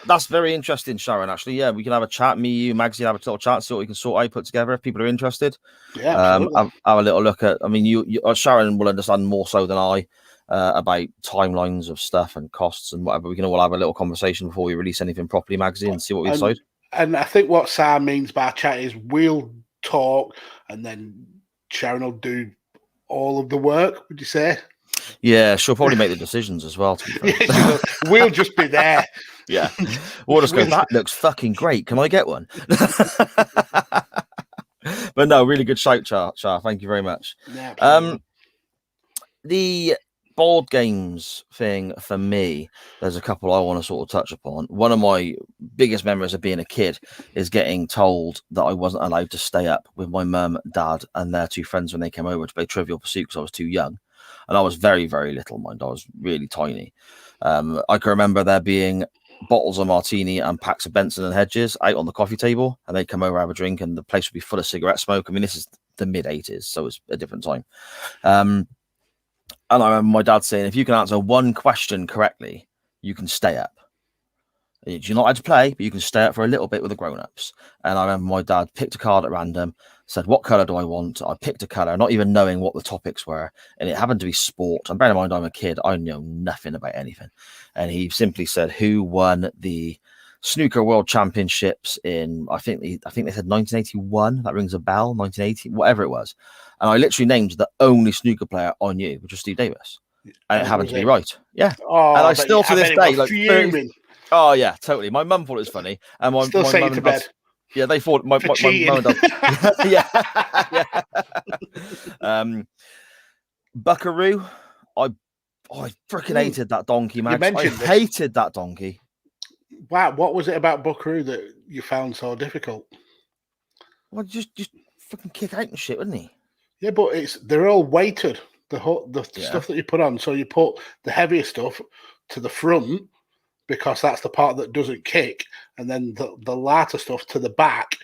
That's very interesting, Sharon. Actually, yeah, we can have a chat. Me, you, Magsy, have a little chat, see what we can sort out, put together if people are interested. Yeah, have a little look at. I mean, you Sharon will understand more so than I about timelines of stuff and costs and whatever. We can all have a little conversation before we release anything properly, Magsy, and see what we decide. And I think what Sam means by chat is we'll talk, and then Sharon will do all of the work. Would you say? Yeah, she'll probably make the decisions as well. To be fair. We'll just be there. Yeah, we'll just go, that looks fucking great. Can I get one? But no, really good shout, Char. Thank you very much. Yeah, the board games thing for me, there's a couple I want to sort of touch upon. One of my biggest memories of being a kid is getting told that I wasn't allowed to stay up with my mum, dad, and their 2 friends when they came over to play Trivial Pursuit because I was too young. And I was very, very little, mind. I was really tiny. I can remember there being bottles of martini and packs of Benson and Hedges out on the coffee table, and they'd come over, have a drink, and the place would be full of cigarette smoke. I mean, this is the mid-'80s, so it's a different time. And I remember my dad saying, if you can answer one question correctly, you can stay up. You're not allowed to play, but you can stay up for a little bit with the grown-ups. And I remember my dad picked a card at random, said, what colour do I want? I picked a colour, not even knowing what the topics were. And it happened to be sport. And bear in mind, I'm a kid. I know nothing about anything. And he simply said, who won the snooker world championships in, I think they said 1981. That rings a bell, 1980, whatever it was. And I literally named the only snooker player I knew, which was Steve Davis. And it happened to be right. Yeah. Oh, and I still to this day, like, fuming. Oh yeah, totally. My mum thought it was funny, and my still sent you to bed. Yeah, they thought my mum and dad. Yeah. Buckaroo, I freaking hated that donkey, man. I hated that donkey. Wow, what was it about Buckaroo that you found so difficult? Well, just fucking kick out and shit, wouldn't he? Yeah, but they're all weighted. The stuff that you put on, so you put the heavier stuff to the front, because that's the part that doesn't kick, and then the lighter stuff to the back,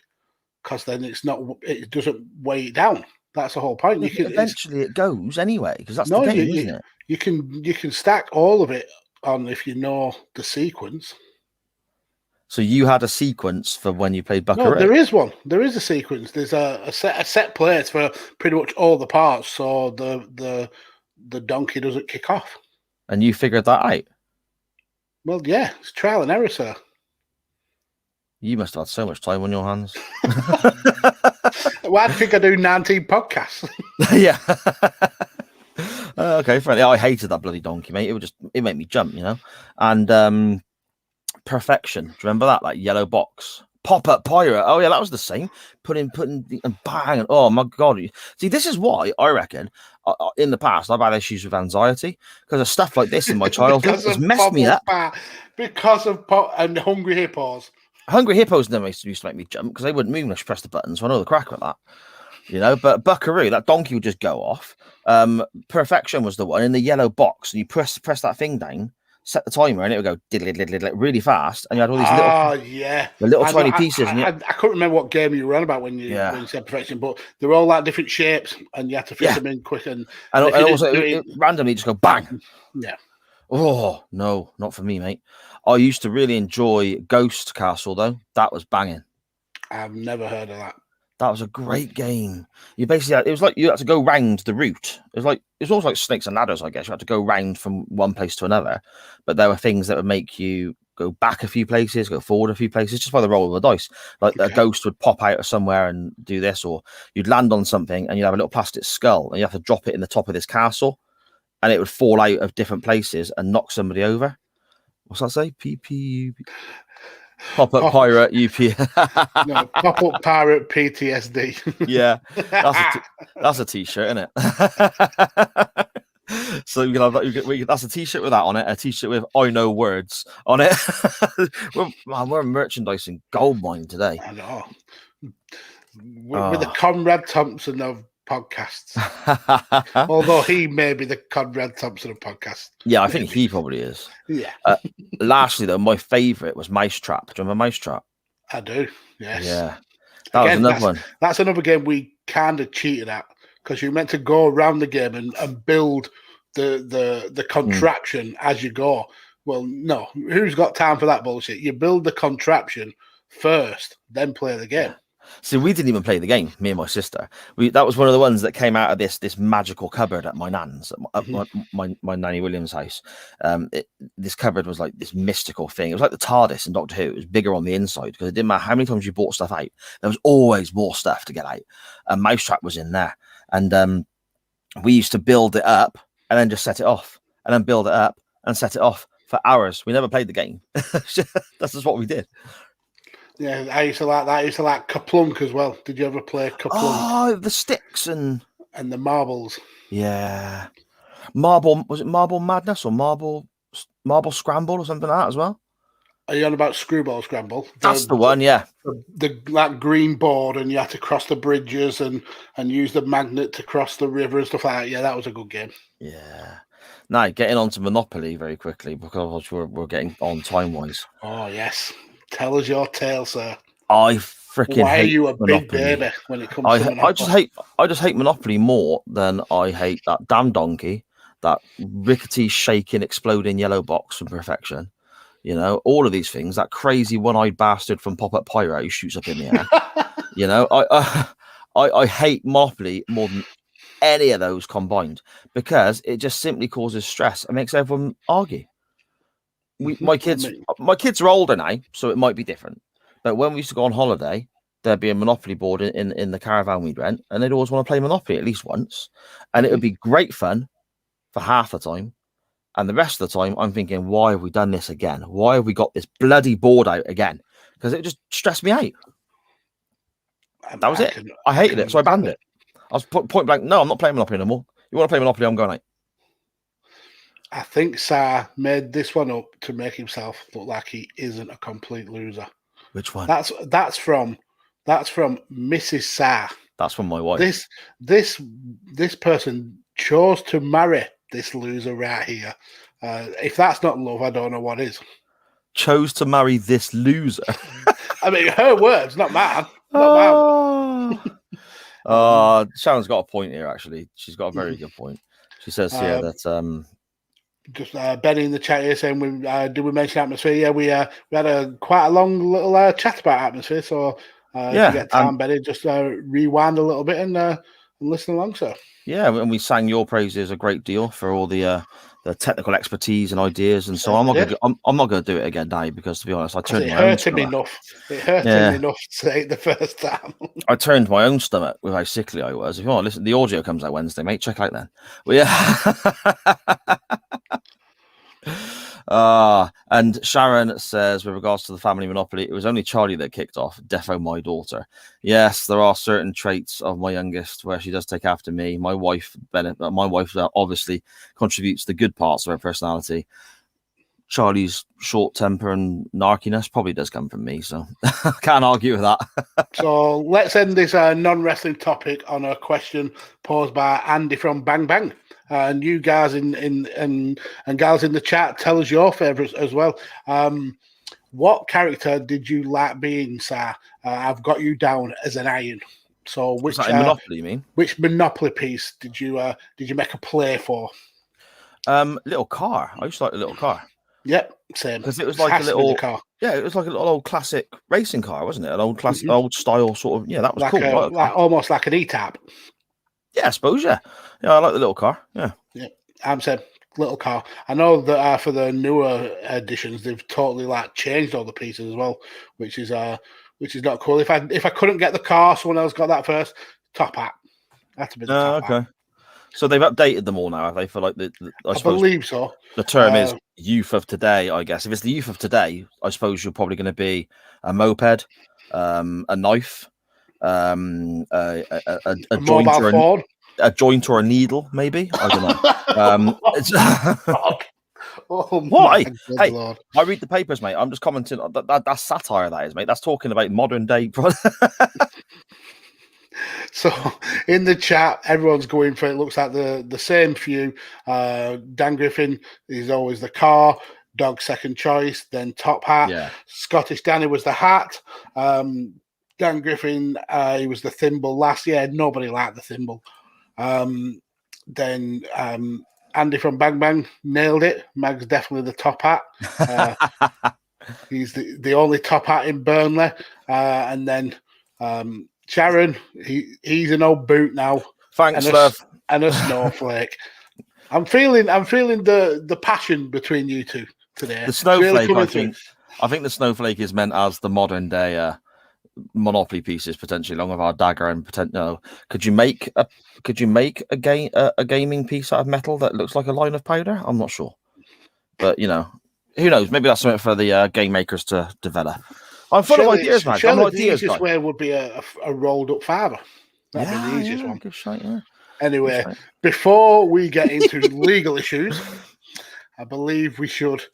because then it doesn't weigh it down. That's the whole point. Eventually it goes anyway, because that's the game, isn't it? You can stack all of it on if you know the sequence. So you had a sequence for when you played Buckaroo? No, there is one. There is a sequence. There's a set place for pretty much all the parts, so the donkey doesn't kick off. And you figured that out? Well, yeah, it's trial and error, sir. You must have had so much time on your hands. Well, I think I do 19 podcasts. Yeah. Okay, friendly. I hated that bloody donkey, mate. It made me jump, you know. And Perfection. Do you remember that? Like yellow box. Pop-up pirate. Oh yeah, that was the same. Putting and bang. And, oh my god. See, this is why I reckon in the past I've had issues with anxiety because of stuff like this in my childhood. It's messed me up. Because of and hungry hippos. Hungry hippos never used to make me jump because they wouldn't move unless you press the button. So I know the crack with that. You know, but Buckaroo, that donkey would just go off. Perfection was the one in the yellow box, and you press that thing down, set the timer, and it would go diddle really fast, and you had all these little tiny pieces. I couldn't remember what game you were on about when you said Perfection, but they're all like different shapes, and you had to fit them in quick. And also it randomly just go bang. Yeah. Oh no, not for me, mate. I used to really enjoy Ghost Castle though. That was banging. I've never heard of that. That was a great game. You basically it was like you had to go round the route. It was almost like Snakes and Ladders, I guess. You had to go round from one place to another, but there were things that would make you go back a few places, go forward a few places, just by the roll of the dice. Like a ghost would pop out of somewhere and do this, or you'd land on something and you'd have a little plastic skull, and you have to drop it in the top of this castle, and it would fall out of different places and knock somebody over. What's that say? PPU. Pop-up pirate UP. No, pop-up pirate PTSD. Yeah, that's a t-shirt, isn't it? So you can have that. That's a t-shirt with that on it. A t-shirt with "I know words" on it. We're a merchandising goldmine today. I know. With the Conrad Thompson of podcasts. Although he may be the Conrad Thompson of podcasts. Yeah, I think he probably is. Yeah. Lastly, though, my favourite was Mousetrap. Do you remember Mousetrap? I do, yes. Yeah. That was another one. That's another game we kind of cheated at because you're meant to go around the game and build the contraption as you go. Well, no. Who's got time for that bullshit? You build the contraption first, then play the game. So we didn't even play the game, me and my sister. That was one of the ones that came out of this magical cupboard at my nan's, at my nanny William's house. This cupboard was like this mystical thing. It was like the TARDIS in Doctor Who. It was bigger on the inside because it didn't matter how many times you bought stuff out. There was always more stuff to get out. And Mousetrap was in there. And we used to build it up and then just set it off. And then build it up and set it off for hours. We never played the game. That's just what we did. Yeah, I used to like that. I used to like Kaplunk as well. Did you ever play Kaplunk? Oh, the sticks and the marbles. Yeah. Was it Marble Madness or Marble Scramble or something like that as well? Are you on about Screwball Scramble? That's the one, yeah. The like green board, and you had to cross the bridges and use the magnet to cross the river and stuff like that. Yeah, that was a good game. Yeah. Now, getting on to Monopoly very quickly because we're getting on time-wise. Oh, yes. Tell us your tale, sir. I freaking Why are hate you a Monopoly. big baby when it comes to Monopoly? I just hate Monopoly more than I hate that damn donkey, that rickety, shaking, exploding yellow box from Perfection. You know, all of these things, that crazy one-eyed bastard from Pop-Up Pyro who shoots up in the air. You know, I hate Monopoly more than any of those combined because it just simply causes stress and makes everyone argue. My kids are older now, so it might be different. But when we used to go on holiday, there'd be a Monopoly board in the caravan we'd rent, and they'd always want to play Monopoly at least once. And it would be great fun for half the time. And the rest of the time, I'm thinking, why have we done this again? Why have we got this bloody board out again? Because it just stressed me out. That was it. I hated it, so I banned it. I was point blank, no, I'm not playing Monopoly anymore. You want to play Monopoly, I'm going out. I think Sa made this one up to make himself look like he isn't a complete loser. Which one? That's from Mrs. Sa. That's from my wife. This person chose to marry this loser right here. If that's not love, I don't know what is. Chose to marry this loser. I mean, her words, not mine. Sharon's got a point here, actually. She's got a very good point. She says here that... Just Benny in the chat here saying, did we mention atmosphere? Yeah, we had quite a long little chat about atmosphere. So if you get time, Benny, just rewind a little bit and listen along, sir. Yeah, and we sang your praises a great deal for all the technical expertise and ideas, and so I'm not going to do it again now because, to be honest, I turned my own stomach. It hurt him enough to say it the first time. I turned my own stomach with how sickly I was. If you want to listen, the audio comes out Wednesday, mate. Check out then. Well, yeah. And Sharon says, with regards to the family monopoly, it was only Charlie that kicked off. Defo my daughter. Yes, there are certain traits of my youngest where she does take after me. My wife obviously contributes the good parts of her personality. Charlie's short temper and narkiness probably does come from me, so can't argue with that. So let's end this non-wrestling topic on a question posed by Andy from Bang Bang. And you guys and gals in the chat, tell us your favourites as well. What character did you like being, sir? I've got you down as an iron. So which Monopoly, you mean? Which Monopoly piece did you make a play for? Little car. I used to like the little car. Yep, same. Because it was like a little car. Yeah, it was like a little old classic racing car, wasn't it? An old classic, old style sort of. Yeah, that was like cool. Almost like an E-Type. Yeah, I suppose. Yeah, I like the little car. Yeah. I'm saying little car. I know that for the newer editions, they've totally changed all the pieces as well, which is not cool. If I couldn't get the car, someone else got that first. Top hat. That's a bit. Okay. So they've updated them all now, have they? For I believe so. The term is youth of today, I guess. If it's the youth of today, I suppose you're probably going to be a moped, a knife, a joint or a joint or a needle, maybe. I don't know. Why? Hey, Lord. I read the papers, mate. I'm just commenting. That's satire, that is, mate. That's talking about modern day. So in the chat, everyone's going for it. Looks like the same few. Dan Griffin is always the car. Dog second choice. Then top hat. Yeah. Scottish Danny was the hat. Dan Griffin, he was the thimble last year. Nobody liked the thimble. Then Andy from Bang Bang nailed it. Mag's definitely the top hat. He's the only top hat in Burnley. And then Sharon, he's an old boot now. Thanks, love. And a snowflake. I'm feeling the passion between you two today. The snowflake, really I think the snowflake is meant as the modern day Monopoly pieces, potentially, along with our dagger and potential. Could you make a gaming piece out of metal that looks like a line of powder? I'm not sure, but who knows? Maybe that's something for the game makers to develop. I'm full of ideas, man. The easiest way would be a rolled up father. That'd be the easiest one. Good shot, yeah. Anyway, before we get into legal issues, I believe we should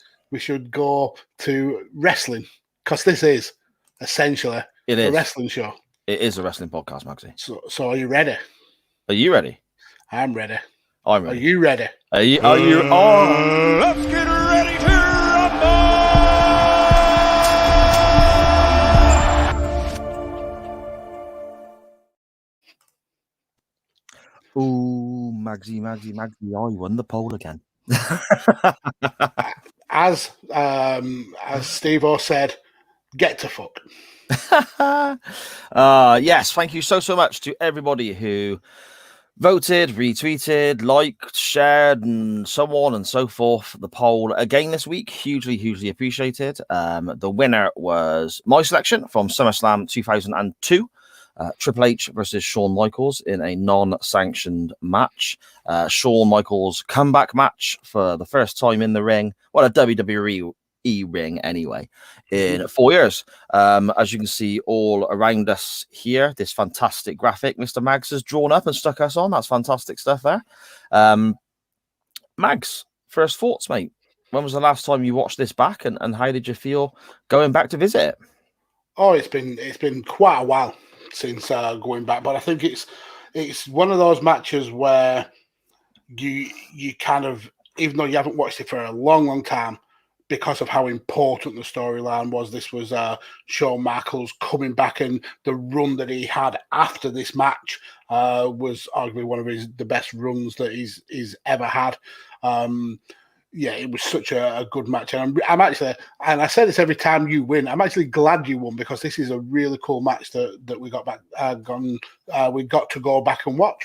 go to wrestling, because this is essentially a wrestling show. It is a wrestling podcast, Maxie. So are you ready? Are you ready? I'm ready. I'm ready. Are you ready? Are you on? Let's get ready to rumble! Ooh, Magsy, I won the poll again. As Steve-O said, get to fuck. Yes, thank you so much to everybody who voted, retweeted, liked, shared, and so on and so forth. The poll again this week, hugely appreciated. The winner was my selection from SummerSlam 2002. Triple H versus Shawn Michaels in a non-sanctioned match. Shawn Michaels comeback match for the first time in the ring. Well, a WWE ring anyway, in 4 years. As you can see all around us here, this fantastic graphic Mr. Mags has drawn up and stuck us on. That's fantastic stuff there. Mags, first thoughts, mate. When was the last time you watched this back, and how did you feel going back to visit it? Oh, it's been quite a while since going back, but I think it's one of those matches where you kind of, even though you haven't watched it for a long time, because of how important the storyline was, this was Shawn Michaels coming back, and the run that he had after this match was arguably one of the best runs that he's ever had. Yeah, it was such a good match, and I'm actually, and I say this every time you win, I'm actually glad you won, because this is a really cool match that we got back we got to go back and watch.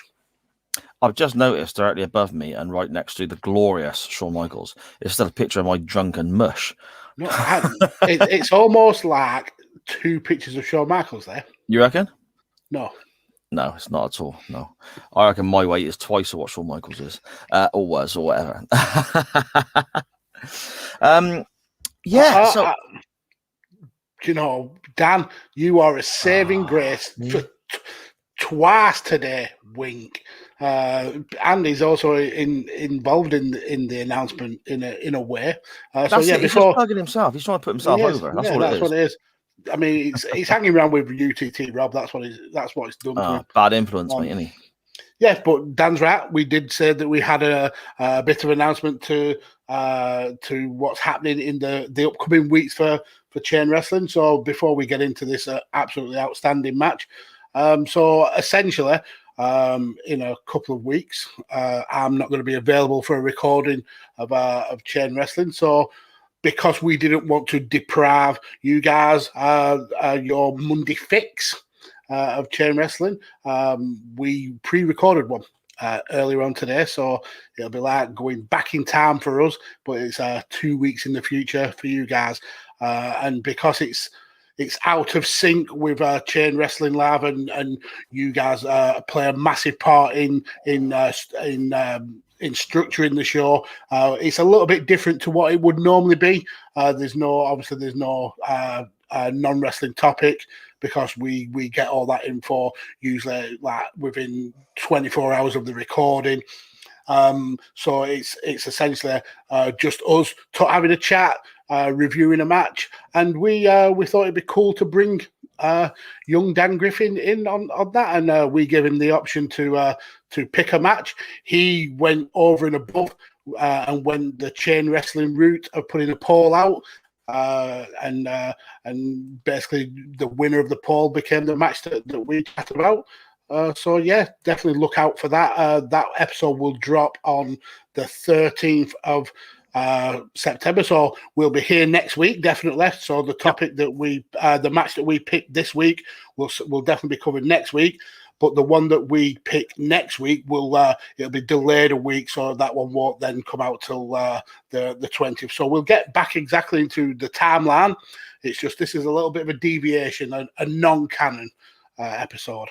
I've just noticed directly above me and right next to the glorious Shawn Michaels is still a picture of my drunken mush. No, it's almost like two pictures of Shawn Michaels there. You reckon? No, it's not at all. No, I reckon my weight is twice of what Shawn Michaels is, or was, or whatever. So you know, Dan, you are a saving grace for twice today. Wink. Andy's also involved in the announcement in a way. So yeah, he's just plugging himself. He's trying to put himself over. That's what it is. I mean, he's hanging around with UTT Rob. That's what it's done to him. Bad influence, mate, isn't he? Yes, but Dan's right. We did say that we had a bit of announcement to what's happening in the upcoming weeks for chain wrestling. So before we get into this absolutely outstanding match, so essentially, in a couple of weeks, I'm not going to be available for a recording of chain wrestling. So because we didn't want to deprive you guys your Monday fix of chain wrestling, we pre-recorded one earlier on today, so it'll be like going back in time for us, but it's 2 weeks in the future for you guys, and because it's out of sync with Chain Wrestling Live, and you guys play a massive part in structuring the show. It's a little bit different to what it would normally be. There's no non-wrestling topic, because we get all that info usually like within 24 hours of the recording. So it's essentially just us having a chat, reviewing a match, and we thought it'd be cool to bring young Dan Griffin in on that, and we gave him the option to pick a match. He went over and above and went the chain wrestling route of putting a poll out, and basically the winner of the poll became the match that we chatted about. So yeah, definitely look out for that. That episode will drop on the 13th of September. So we'll be here next week, definitely. So the topic that the match that we picked this week will definitely be covered next week. But the one that we pick next week it'll be delayed a week, so that one won't then come out till the 20th. So we'll get back exactly into the timeline. It's just this is a little bit of a deviation, a non-canon episode.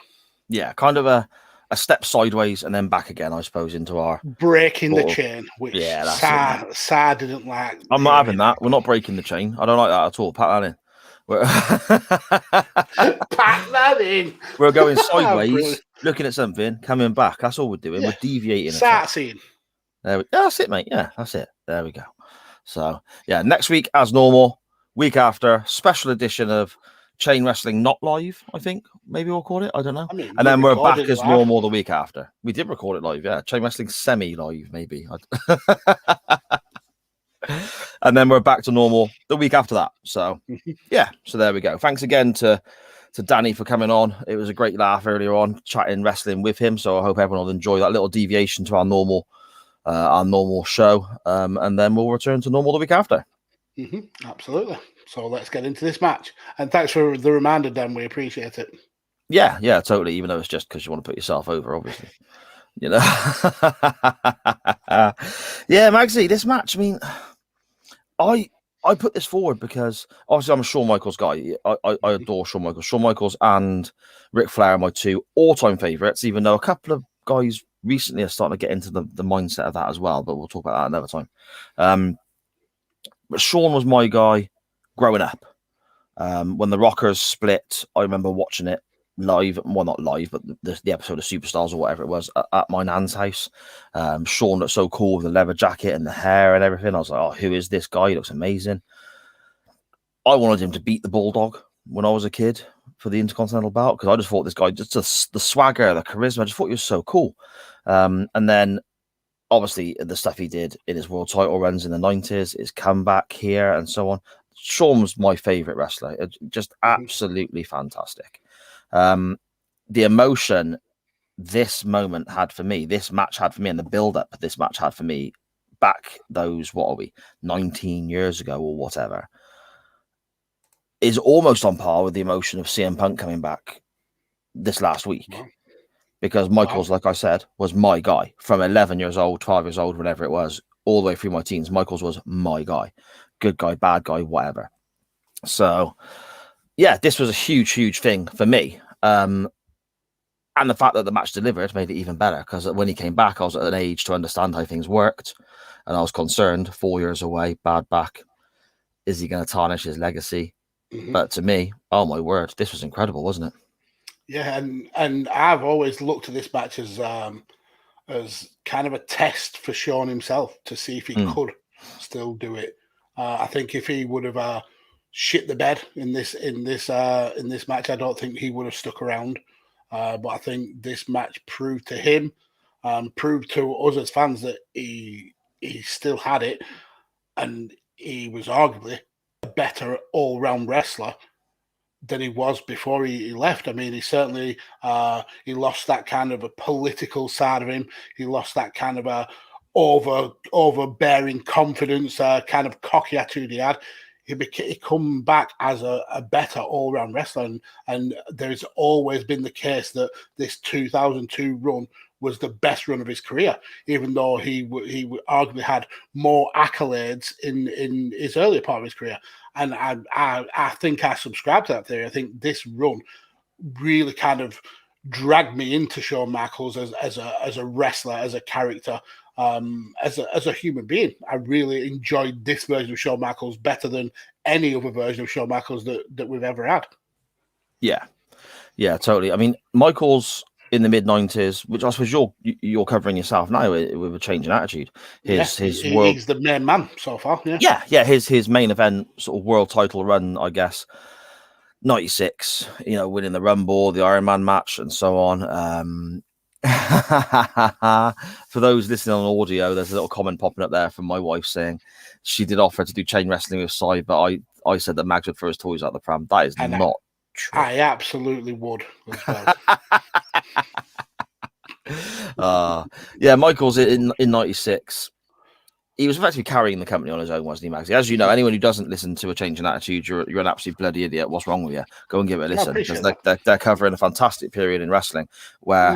Yeah, kind of a step sideways and then back again, I suppose, into our breaking the chain, which Sa didn't like. I'm not having that. We're not breaking the chain. I don't like that at all. Pack that in. Pack that in. We're going sideways, looking at something, coming back. That's all we're doing. Yeah. We're deviating. Sightseeing. That's it, mate. Yeah, that's it. There we go. So, yeah, next week, as normal, week after, special edition of Chain Wrestling Not Live, I think. maybe we'll call it. I don't know. I mean, And then we're back as live. normal the week after. We did record it live, yeah. Chain Wrestling semi-live, maybe. And then we're back to normal the week after that. So, yeah. So there we go. Thanks again to Danny for coming on. It was a great laugh earlier on, chatting wrestling with him. So I hope everyone will enjoy that little deviation to our normal show. And then we'll return to normal the week after. Absolutely. So let's get into this match. And thanks for the reminder, Dan. We appreciate it. Yeah, totally. Even though it's just because you want to put yourself over, obviously. You know. Yeah, Magsy, this match, I mean, I put this forward because obviously I'm a Shawn Michaels guy. I adore Shawn Michaels. Shawn Michaels and Ric Flair are my two all-time favourites, even though a couple of guys recently are starting to get into the mindset of that as well, but we'll talk about that another time. But Shawn was my guy growing up. When the Rockers split, I remember watching it live. Well, not live, but the episode of Superstars or whatever it was at my nan's house. Shawn looked so cool with the leather jacket and the hair and everything. I was like, oh, who is this guy? He looks amazing. I wanted him to beat the Bulldog when I was a kid for the Intercontinental belt because I just thought this guy, just the swagger, the charisma, I just thought he was so cool. And then obviously the stuff he did in his world title runs in the 90s, his comeback here and so on. Shawn was my favorite wrestler. Just absolutely fantastic. The emotion this moment had for me, this match had for me, and the build-up this match had for me back those, 19 years ago or whatever, is almost on par with the emotion of CM Punk coming back this last week. Wow. Because Michaels, like I said, was my guy from 11 years old, 12 years old, whatever it was, all the way through my teens. Michaels was my guy. Good guy, bad guy, whatever. So, yeah, this was a huge, huge thing for me. And the fact that the match delivered made it even better because when he came back, I was at an age to understand how things worked. And I was concerned, 4 years away, bad back. Is he going to tarnish his legacy? But to me, oh my word, this was incredible, wasn't it? Yeah, and I've always looked at this match as kind of a test for Shawn himself to see if he could still do it. I think if he would have shit the bed in this match, I don't think he would have stuck around. But I think this match proved to him, proved to us as fans that he still had it, and he was arguably a better all-round wrestler than he was before he left. I mean, he certainly he lost that kind of a political side of him. He lost that kind of a overbearing confidence, kind of cocky attitude he had. He come back as a better all-round wrestler, and there's always been the case that this 2002 run was the best run of his career, even though he arguably had more accolades in his earlier part of his career. And I think I subscribe to that theory. I think this run really kind of dragged me into Shawn Michaels as a wrestler, as a character, as a human being. I really enjoyed this version of Shawn Michaels better than any other version of Shawn Michaels that we've ever had. Yeah, totally. I mean, Michaels in the mid-90s, which I suppose you're covering yourself now with a change in attitude. He's the main man so far. Yeah. His main event sort of world title run, I guess, 96. Winning the Rumble, the Iron Man match, and so on. For those listening on audio, there's a little comment popping up there from my wife saying she did offer to do chain wrestling with Cy, but I said that Mags would throw his toys out the pram. That is not true. I absolutely would as well. Michaels in 96, he was effectively carrying the company on his own, wasn't he, Mags? As you know, anyone who doesn't listen to a change in attitude, you're an absolute bloody idiot. What's wrong with you? Go and give it a listen, because they're covering a fantastic period in wrestling where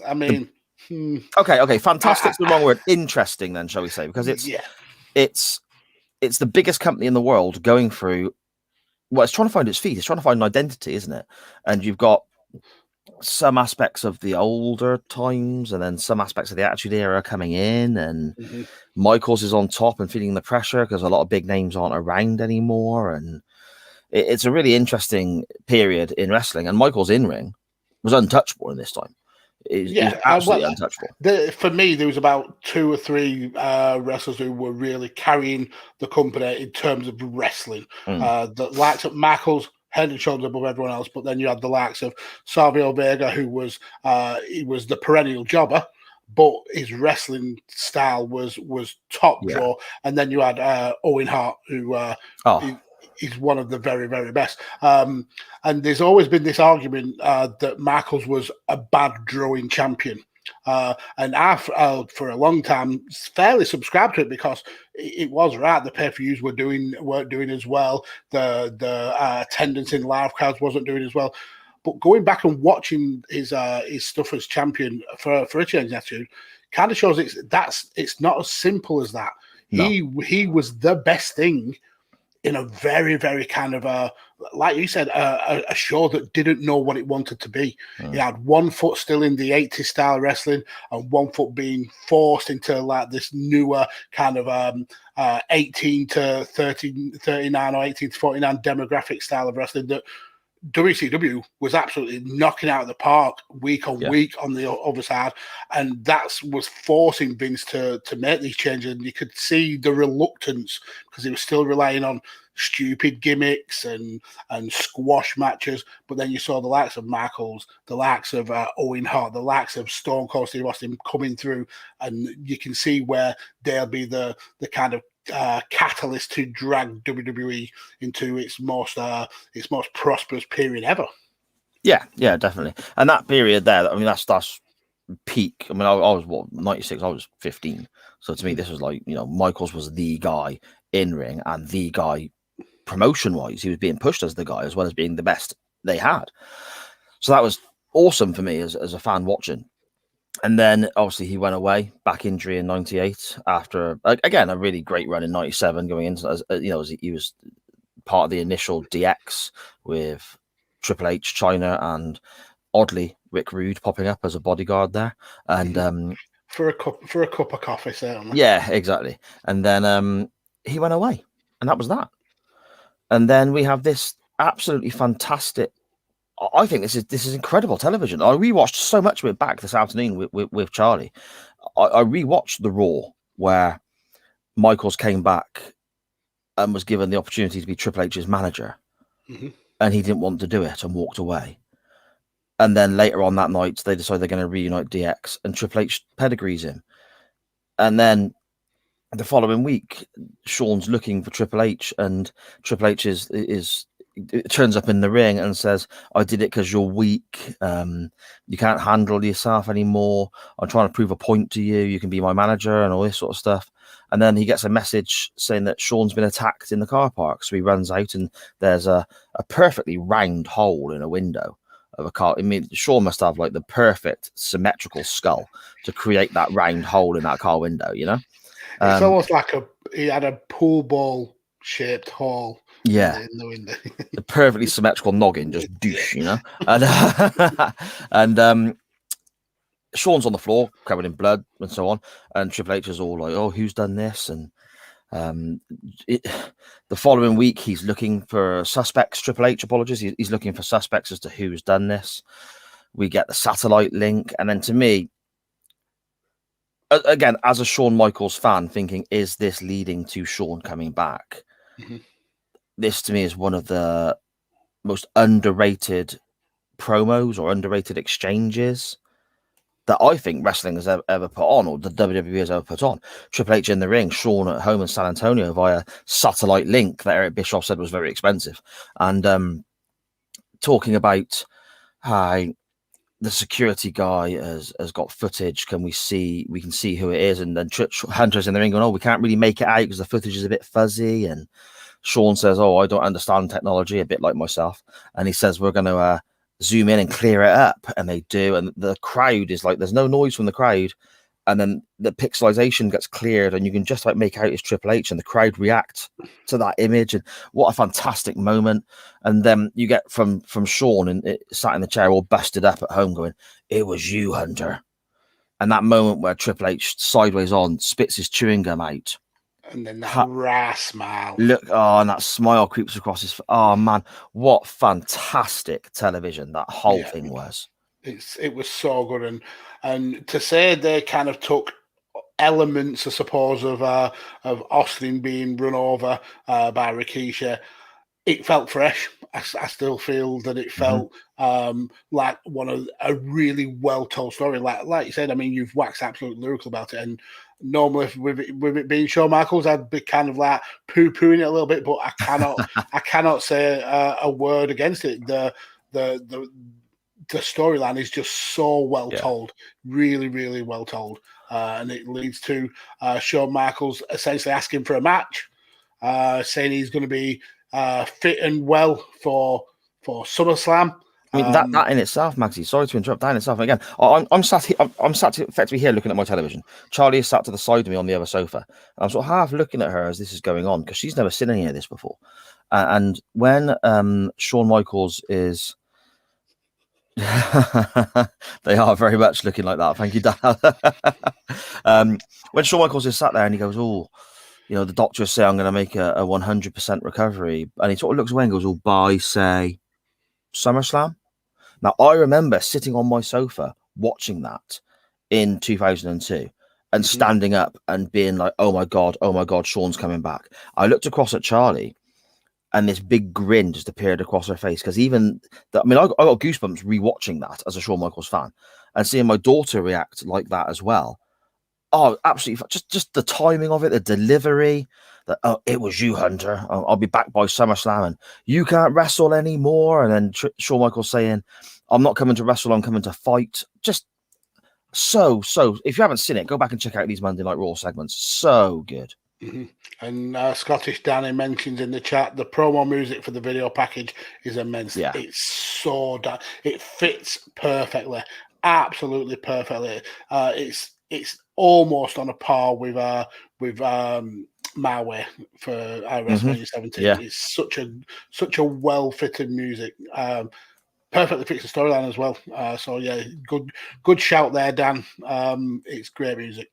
okay, fantastic's the wrong word. Interesting, then, shall we say? Because it's the biggest company in the world going through. Well, it's trying to find its feet. It's trying to find an identity, isn't it? And you've got some aspects of the older times and then some aspects of the Attitude Era coming in, and Michaels is on top and feeling the pressure because a lot of big names aren't around anymore, and it's a really interesting period in wrestling. And Michaels in ring was untouchable in this time. He was absolutely untouchable. For me, there was about 2 or 3 wrestlers who were really carrying the company in terms of wrestling. The likes of Michaels head and shoulders above everyone else. But then you had the likes of Savio Vega, who was he was the perennial jobber, but his wrestling style was top draw. And then you had Owen Hart, who is one of the very, very best. And there's always been this argument that Michaels was a bad drawing champion. And I, for a long time, fairly subscribed to it because it was right. The pay-per-views weren't doing as well. The attendance in live crowds wasn't doing as well. But going back and watching his stuff as champion for a change in attitude kind of shows it's not as simple as that. No. He was the best thing in a very, very kind of like you said, a show that didn't know what it wanted to be. He had one foot still in the 80s style wrestling and one foot being forced into like this newer kind of 18 to 39 or 18 to 49 demographic style of wrestling that WCW was absolutely knocking out of the park week on week on the other side, and that was forcing Vince to make these changes. And you could see the reluctance because he was still relying on stupid gimmicks and squash matches. But then you saw the likes of Michaels, the likes of Owen Hart, the likes of Stone Cold Steve Austin coming through, and you can see where they'll be the kind of catalyst to drag WWE into its most prosperous period ever. Yeah, definitely. And that period there, I mean, that's peak. I mean, I was 96. I was 15. So to me, this was like, Michaels was the guy in ring and the guy promotion wise. He was being pushed as the guy as well as being the best they had. So that was awesome for me as a fan watching. And then obviously he went away, back injury in 98 after, again, a really great run in 97 going into, as he was part of the initial DX with Triple H, Chyna, and oddly Rick Rude popping up as a bodyguard there. And for a cup of coffee, certainly. Yeah, exactly. And then he went away, and that was that. And then we have this absolutely fantastic, I think this is incredible television. I rewatched so much of it back this afternoon with Charlie. I rewatched the Raw where Michaels came back and was given the opportunity to be Triple H's manager, and he didn't want to do it and walked away. And then later on that night, they decide they're going to reunite DX, and Triple H pedigrees him. And then the following week, Shawn's looking for Triple H, and Triple H turns up in the ring and says, I did it because you're weak. You can't handle yourself anymore. I'm trying to prove a point to you. You can be my manager and all this sort of stuff. And then he gets a message saying that Shawn's been attacked in the car park. So he runs out and there's a perfectly round hole in a window of a car. I mean, Shawn must have like the perfect symmetrical skull to create that round hole in that car window, It's almost like he had a pool ball shaped hole. Yeah, in the window. The perfectly symmetrical noggin, just douche, And Shawn's on the floor, covered in blood and so on. And Triple H is all like, "Oh, who's done this?" And the following week, he's looking for suspects. Triple H apologies. He's looking for suspects as to who's done this. We get the satellite link, and then to me, again, as a Shawn Michaels fan, thinking, is this leading to Shawn coming back? This to me is one of the most underrated promos or underrated exchanges that I think wrestling has ever put on, or the WWE has ever put on. Triple H in the ring, Shawn at home in San Antonio via satellite link that Eric Bischoff said was very expensive. And talking about how the security guy has got footage. We can see who it is. And then Hunter's in the ring going, we can't really make it out because the footage is a bit fuzzy. And Shawn says, I don't understand technology, a bit like myself. And he says, we're going to zoom in and clear it up. And they do. And the crowd is like, there's no noise from the crowd. And then the pixelization gets cleared and you can just like make out it's Triple H and the crowd react to that image. And what a fantastic moment. And then you get from Shawn and sat in the chair all busted up at home going, it was you, Hunter. And that moment where Triple H sideways on spits his chewing gum out. And then that rare smile. And that smile creeps across his face. Oh man, what fantastic television that whole thing was. It was so good, and to say they kind of took elements, I suppose, of Austin being run over by Rikishi, it felt fresh. I still feel that it felt like a really well told story. Like you said, I mean, you've waxed absolutely lyrical about it, and normally with it being Shawn Michaels, I'd be kind of like poo-pooing it a little bit, but I cannot say a word against it. The storyline is just so well told, really, really well told, and it leads to Shawn Michaels essentially asking for a match, saying he's going to be fit and well for SummerSlam. I mean, that in itself, Magsy, sorry to interrupt, that in itself, again, I'm sat effectively here looking at my television. Charlie is sat to the side of me on the other sofa. And I'm sort of half looking at her as this is going on, because she's never seen any of this before. And when Shawn Michaels is... they are very much looking like that. Thank you, Dan. When Shawn Michaels is sat there and he goes, oh, you know, the doctors say I'm going to make a 100% recovery. And he sort of looks away and goes, oh, by, say, SummerSlam? Now, I remember sitting on my sofa watching that in 2002 and standing up and being like, oh my God, Shawn's coming back. I looked across at Charlie and this big grin just appeared across her face. Because I got goosebumps rewatching that as a Shawn Michaels fan and seeing my daughter react like that as well. Oh, absolutely. Just the timing of it, the delivery, that, oh, it was you, Hunter. I'll be back by SummerSlam and you can't wrestle anymore. And then Shawn Michaels saying, I'm not coming to wrestle, I'm coming to fight. Just so, if you haven't seen it, go back and check out these Monday Night Raw segments. So good. Mm-hmm. And Scottish Danny mentions in the chat, the promo music for the video package is immense. Yeah. It's so done. It fits perfectly. Absolutely perfectly. It's almost on a par with My Way for WrestleMania 17. Yeah. It's such a well fitted music. Perfectly fits the storyline as well. So yeah, good shout there, Dan. It's great music.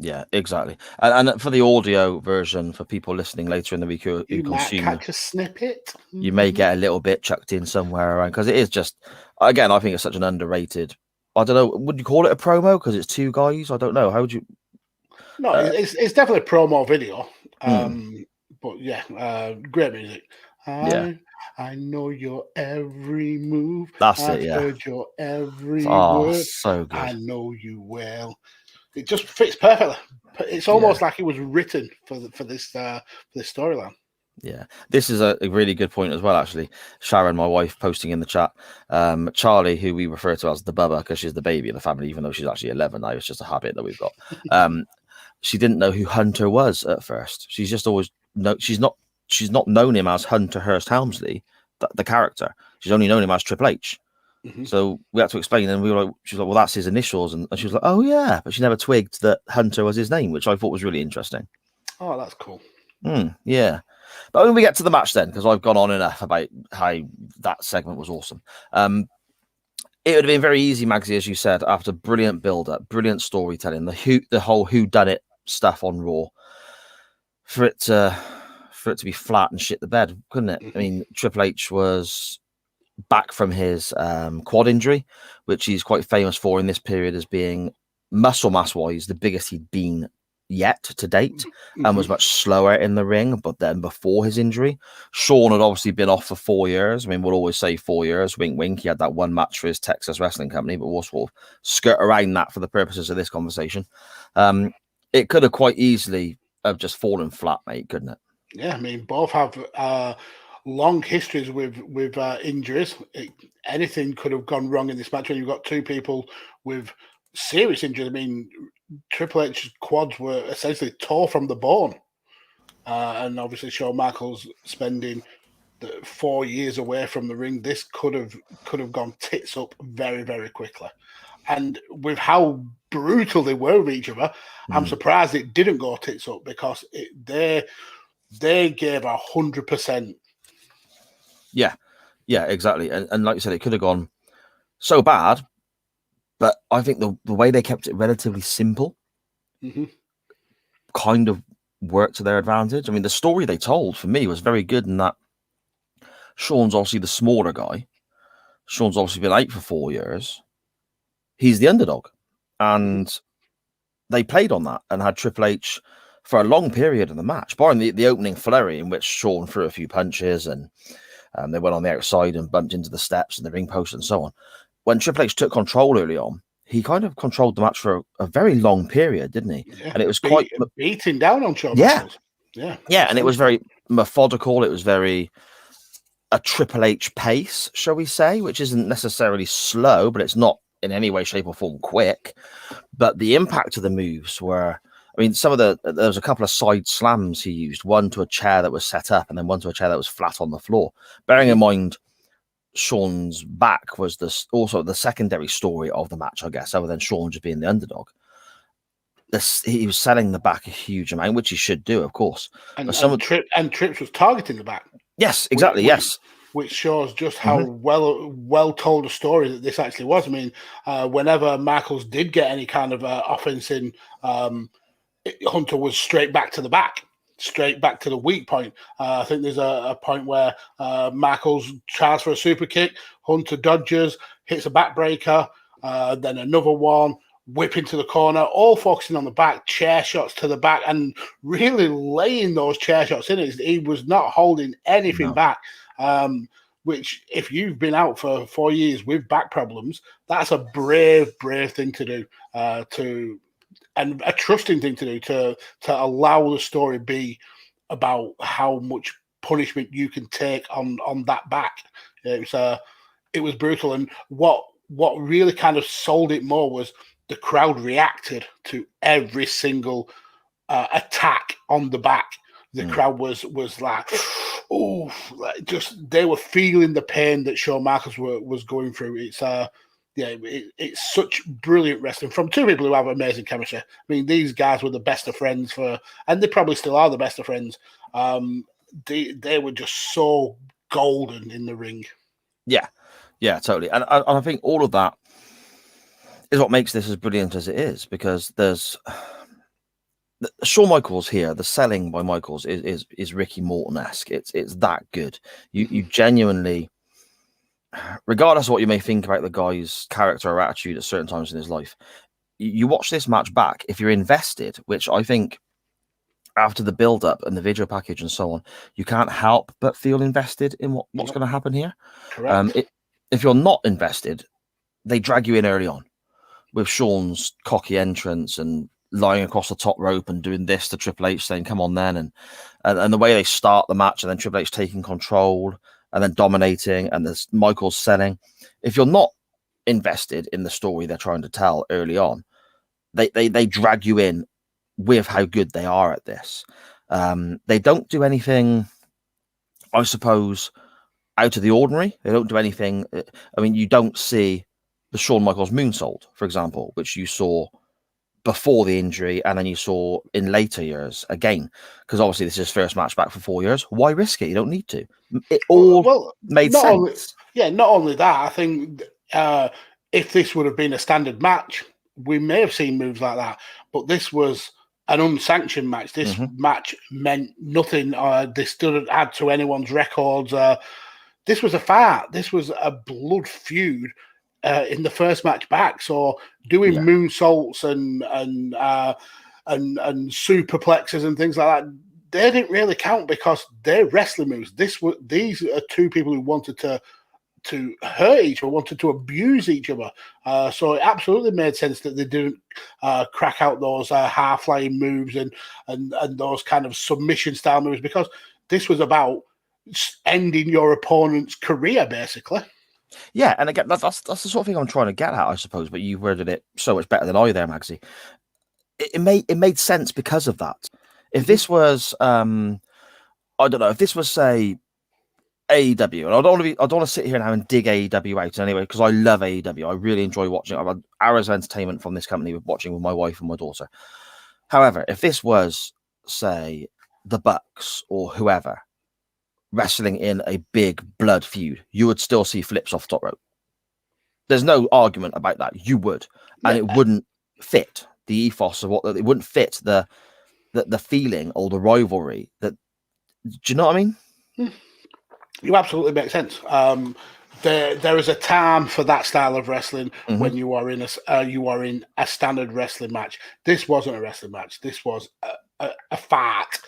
Yeah, exactly. And for the audio version, for people listening later in the week who You might consume, catch a snippet. You may get a little bit chucked in somewhere around, because it is just, again, I think it's such an underrated. I don't know. Would you call it a promo because it's two guys? I don't know. How would you? No, it's definitely a promo video. But yeah, great music. I know your every move. I've heard your every word. So good. I know you well. It just fits perfectly. It's almost like it was written for this storyline. Yeah, this is a really good point as well, actually. Sharon, my wife, posting in the chat. Charlie, who we refer to as the Bubba because she's the baby of the family, even though she's actually 11 now. It's just a habit that we've got. She didn't know who Hunter was at first. She's just always she's not known him as Hunter Hearst Helmsley, the character. She's only known him as Triple H. So we had to explain, and she was like, well, that's his initials. And she was like, oh yeah, but she never twigged that Hunter was his name, which I thought was really interesting. Oh, that's cool. Yeah. But when we get to the match then, because I've gone on enough about how that segment was awesome. It would have been very easy, Magsy, as you said, after brilliant build-up, brilliant storytelling, the whole whodunit stuff on Raw, for it to be flat and shit the bed, couldn't it? I mean, Triple H was back from his quad injury, which he's quite famous for in this period as being muscle mass-wise the biggest he'd been yet to date, and was much slower in the ring. But then before his injury, Shawn had obviously been off for 4 years. I mean, we'll always say 4 years, wink wink. He had that one match for his Texas wrestling company, but we'll sort of skirt around that for the purposes of this conversation. It could have quite easily have just fallen flat, mate, couldn't it? Yeah, I mean, both have long histories with injuries. Anything could have gone wrong in this match when you've got two people with serious injuries. I mean, Triple H's quads were essentially tore from the bone, and obviously Shawn Michaels spending 4 years away from the ring. This could have gone tits up very, very quickly. And with how brutal they were with each other, I'm surprised it didn't go tits up, because they gave 100%. Yeah, exactly. And like you said, it could have gone so bad. But I think the way they kept it relatively simple kind of worked to their advantage. I mean, the story they told for me was very good in that Shawn's obviously the smaller guy. Shawn's obviously been out for 4 years. He's the underdog. And they played on that and had Triple H for a long period of the match, barring the opening flurry in which Shawn threw a few punches and They went on the outside and bumped into the steps and the ring post and so on. When Triple H took control early on, he kind of controlled the match for a very long period, didn't he? Yeah. And it was quite beating down on Shawn Yeah. Michaels. Yeah, and it was very methodical. It was very a Triple H pace, shall we say, which isn't necessarily slow, but it's not in any way, shape, or form quick. But the impact of the moves were, I mean, there was a couple of side slams he used, one to a chair that was set up and then one to a chair that was flat on the floor. Bearing in mind, Shawn's back was also the secondary story of the match, I guess, other than Shawn just being the underdog. He was selling the back a huge amount, which he should do, of course. And Trips was targeting the back. Yes, exactly. Which shows just how well told a story that this actually was. I mean, whenever Michaels did get any kind of offense in, Hunter was straight back to the back, straight back to the weak point. I think there's a point where Michaels tries for a super kick, Hunter dodges, hits a backbreaker, then another one, whip into the corner, all focusing on the back, chair shots to the back, and really laying those chair shots in. He was not holding anything back, which if you've been out for 4 years with back problems, that's a brave thing to do, and a trusting thing to do, to allow the story be about how much punishment you can take on that back. It was brutal. And what really kind of sold it more was the crowd reacted to every single attack on the back. The crowd was like, oh, just they were feeling the pain that Shawn Michaels was going through. It's such brilliant wrestling from two people who have amazing chemistry. I mean, these guys were the best of friends and they probably still are the best of friends. They were just so golden in the ring. Yeah, totally. And I think all of that is what makes this as brilliant as it is, because there's Shawn Michaels here. The selling by Michaels is Ricky Morton-esque. It's that good. You genuinely, regardless of what you may think about the guy's character or attitude at certain times in his life, you watch this match back, if you're invested, which I think after the build-up and the video package and so on, you can't help but feel invested in what's going to happen here. Correct. If you're not invested, they drag you in early on with Shawn's cocky entrance and lying across the top rope and doing this to Triple H, saying, come on then. And the way they start the match, and then Triple H taking control and then dominating, and there's Michaels selling. If you're not invested in the story they're trying to tell early on, they drag you in with how good they are at this. They don't do anything, I suppose, out of the ordinary. They don't do anything. I mean, you don't see the Shawn Michaels moonsault, for example, which you saw before the injury and then you saw in later years again, because obviously this is his first match back for 4 years. Why risk it? You don't need to. It all made sense. Not only that, I think if this would have been a standard match, we may have seen moves like that, but this was an unsanctioned match. This match meant nothing. This didn't add to anyone's records. This was a fight. This was a blood feud in the first match back. So doing moonsaults and superplexes and things like that, they didn't really count because they're wrestling moves. These are two people who wanted to hurt each other, wanted to abuse each other. So it absolutely made sense that they didn't crack out those half-flying moves and those kind of submission style moves, because this was about ending your opponent's career, basically. Yeah, and again, that's the sort of thing I'm trying to get at, I suppose. But you worded it so much better than I there, Magsy. It made sense because of that. If this was, I don't know, if this was, say, AEW, and I don't want to sit here now and dig AEW out anyway, because I love AEW. I really enjoy watching it. I've had hours of entertainment from this company watching with my wife and my daughter. However, if this was, say, the Bucks or whoever wrestling in a big blood feud, you would still see flips off the top rope. There's no argument about that. You would, and it wouldn't fit the ethos of it wouldn't fit the feeling or the rivalry. Do you know what I mean? You absolutely make sense. There is a time for that style of wrestling when you are in a standard wrestling match. This wasn't a wrestling match. This was a fight,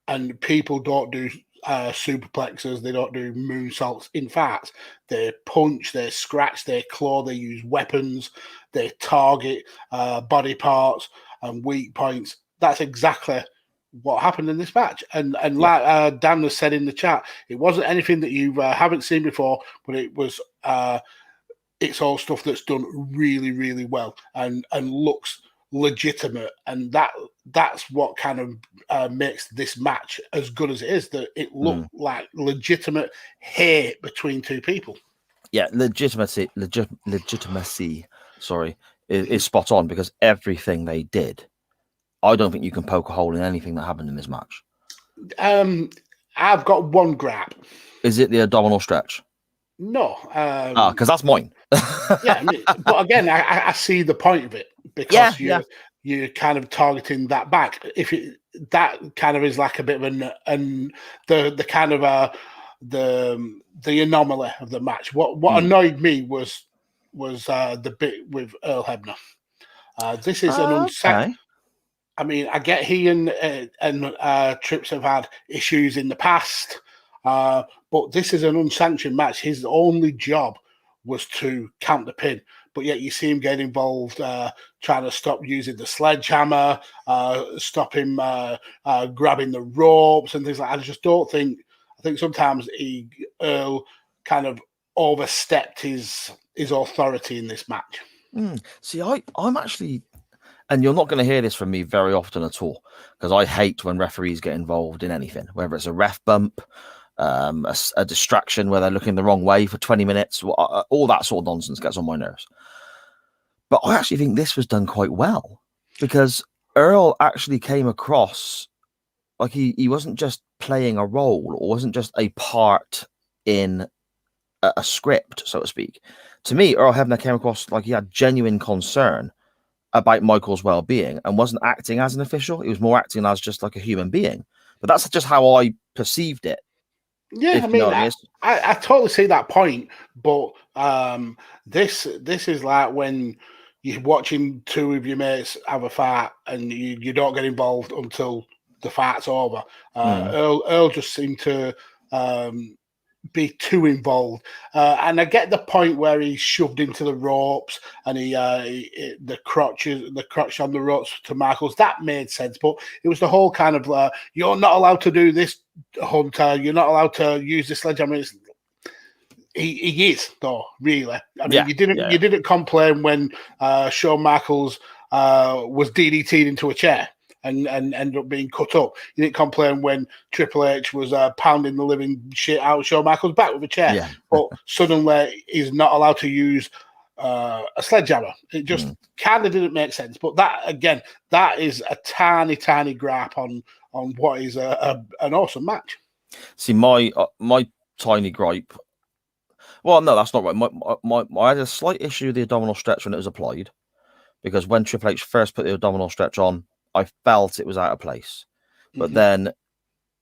and people don't do superplexes. They don't do moonsaults. In fact, they punch, they scratch, they claw, they use weapons, they target body parts and weak points. That's exactly what happened in this match. And like Dan has said in the chat, it wasn't anything that you haven't seen before, but it was it's all stuff that's done really, really well and looks legitimate. And that's what kind of makes this match as good as it is, that it looked like legitimate hate between two people. Yeah, legitimacy, sorry, is spot on, because everything they did, I don't think you can poke a hole in anything that happened in this match. I've got one gripe. Is it the abdominal stretch? No. Because that's mine. Yeah, I mean, but again, I see the point of it, because you're kind of targeting that back. That kind of is like a bit of the kind of the anomaly of the match. What annoyed me was the bit with Earl Hebner. This is an unsanctioned. I mean, I get he and Trips have had issues in the past, but this is an unsanctioned match. His only job was to count the pin, but yet you see him get involved, trying to stop using the sledgehammer, stop him grabbing the ropes and things like that. I just don't think. I think sometimes Earl kind of overstepped his authority in this match. See, I'm actually. And you're not going to hear this from me very often at all, because I hate when referees get involved in anything, whether it's a ref bump, a distraction where they're looking the wrong way for 20 minutes, all that sort of nonsense gets on my nerves. But I actually think this was done quite well, because Earl actually came across like he wasn't just playing a role, or wasn't just a part in a script, so to speak. To me, Earl Hebner came across like he had genuine concern about Michael's well-being and wasn't acting as an official. He was more acting as just like a human being. But that's just how I perceived it. Yeah, I mean, I totally see that point. But this is like when you're watching two of your mates have a fight and you don't get involved until the fight's over. Earl just seemed to be too involved, and I get the point where he's shoved into the ropes and the crotch on the ropes to Michaels. That made sense, but it was the whole kind of you're not allowed to do this, Hunter. You're not allowed to use the sledgehammer. He is though, really. I mean, you didn't complain when Shawn Michaels was DDT'd into a chair and ended up being cut up. You didn't complain when Triple H was pounding the living shit out of Shawn Michaels back with a chair. Yeah. But suddenly he's not allowed to use a sledgehammer. It just kind of didn't make sense. But that is a tiny, tiny gripe on what is an awesome match. See, my tiny gripe. Well, no, that's not right. I had a slight issue with the abdominal stretch when it was applied, because when Triple H first put the abdominal stretch on, I felt it was out of place, but then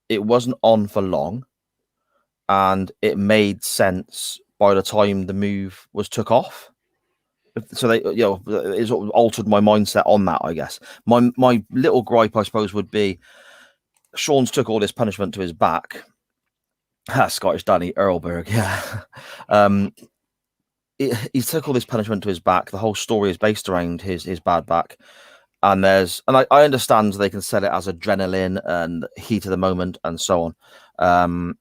it wasn't on for long, and it made sense by the time the move was took off. So it altered my mindset on that, I guess. My little gripe, I suppose, would be Shawn's took all this punishment to his back. Scottish Danny Earlberg, yeah. He took all this punishment to his back. The whole story is based around his bad back. And I understand they can sell it as adrenaline and heat of the moment and so on.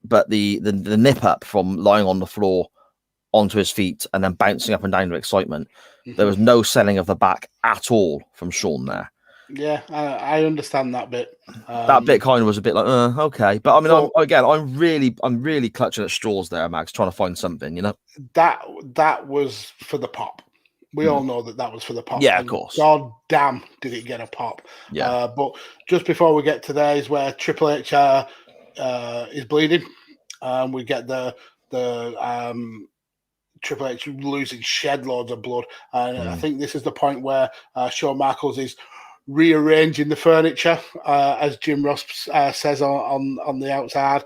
But the nip up from lying on the floor onto his feet and then bouncing up and down with excitement, there was no selling of the back at all from Shawn there. Yeah, I understand that bit. That bit kind of was a bit like, okay. But I mean, I'm really clutching at straws there, Max, trying to find something, you know? That was for the pop. We all know that was for the pop. Yeah, of course. God damn, did it get a pop. Yeah. But just before we get to there is where Triple H is bleeding. We get the Triple H losing shed loads of blood. And I think this is the point where Shawn Michaels is rearranging the furniture, as Jim Ross says on the outside.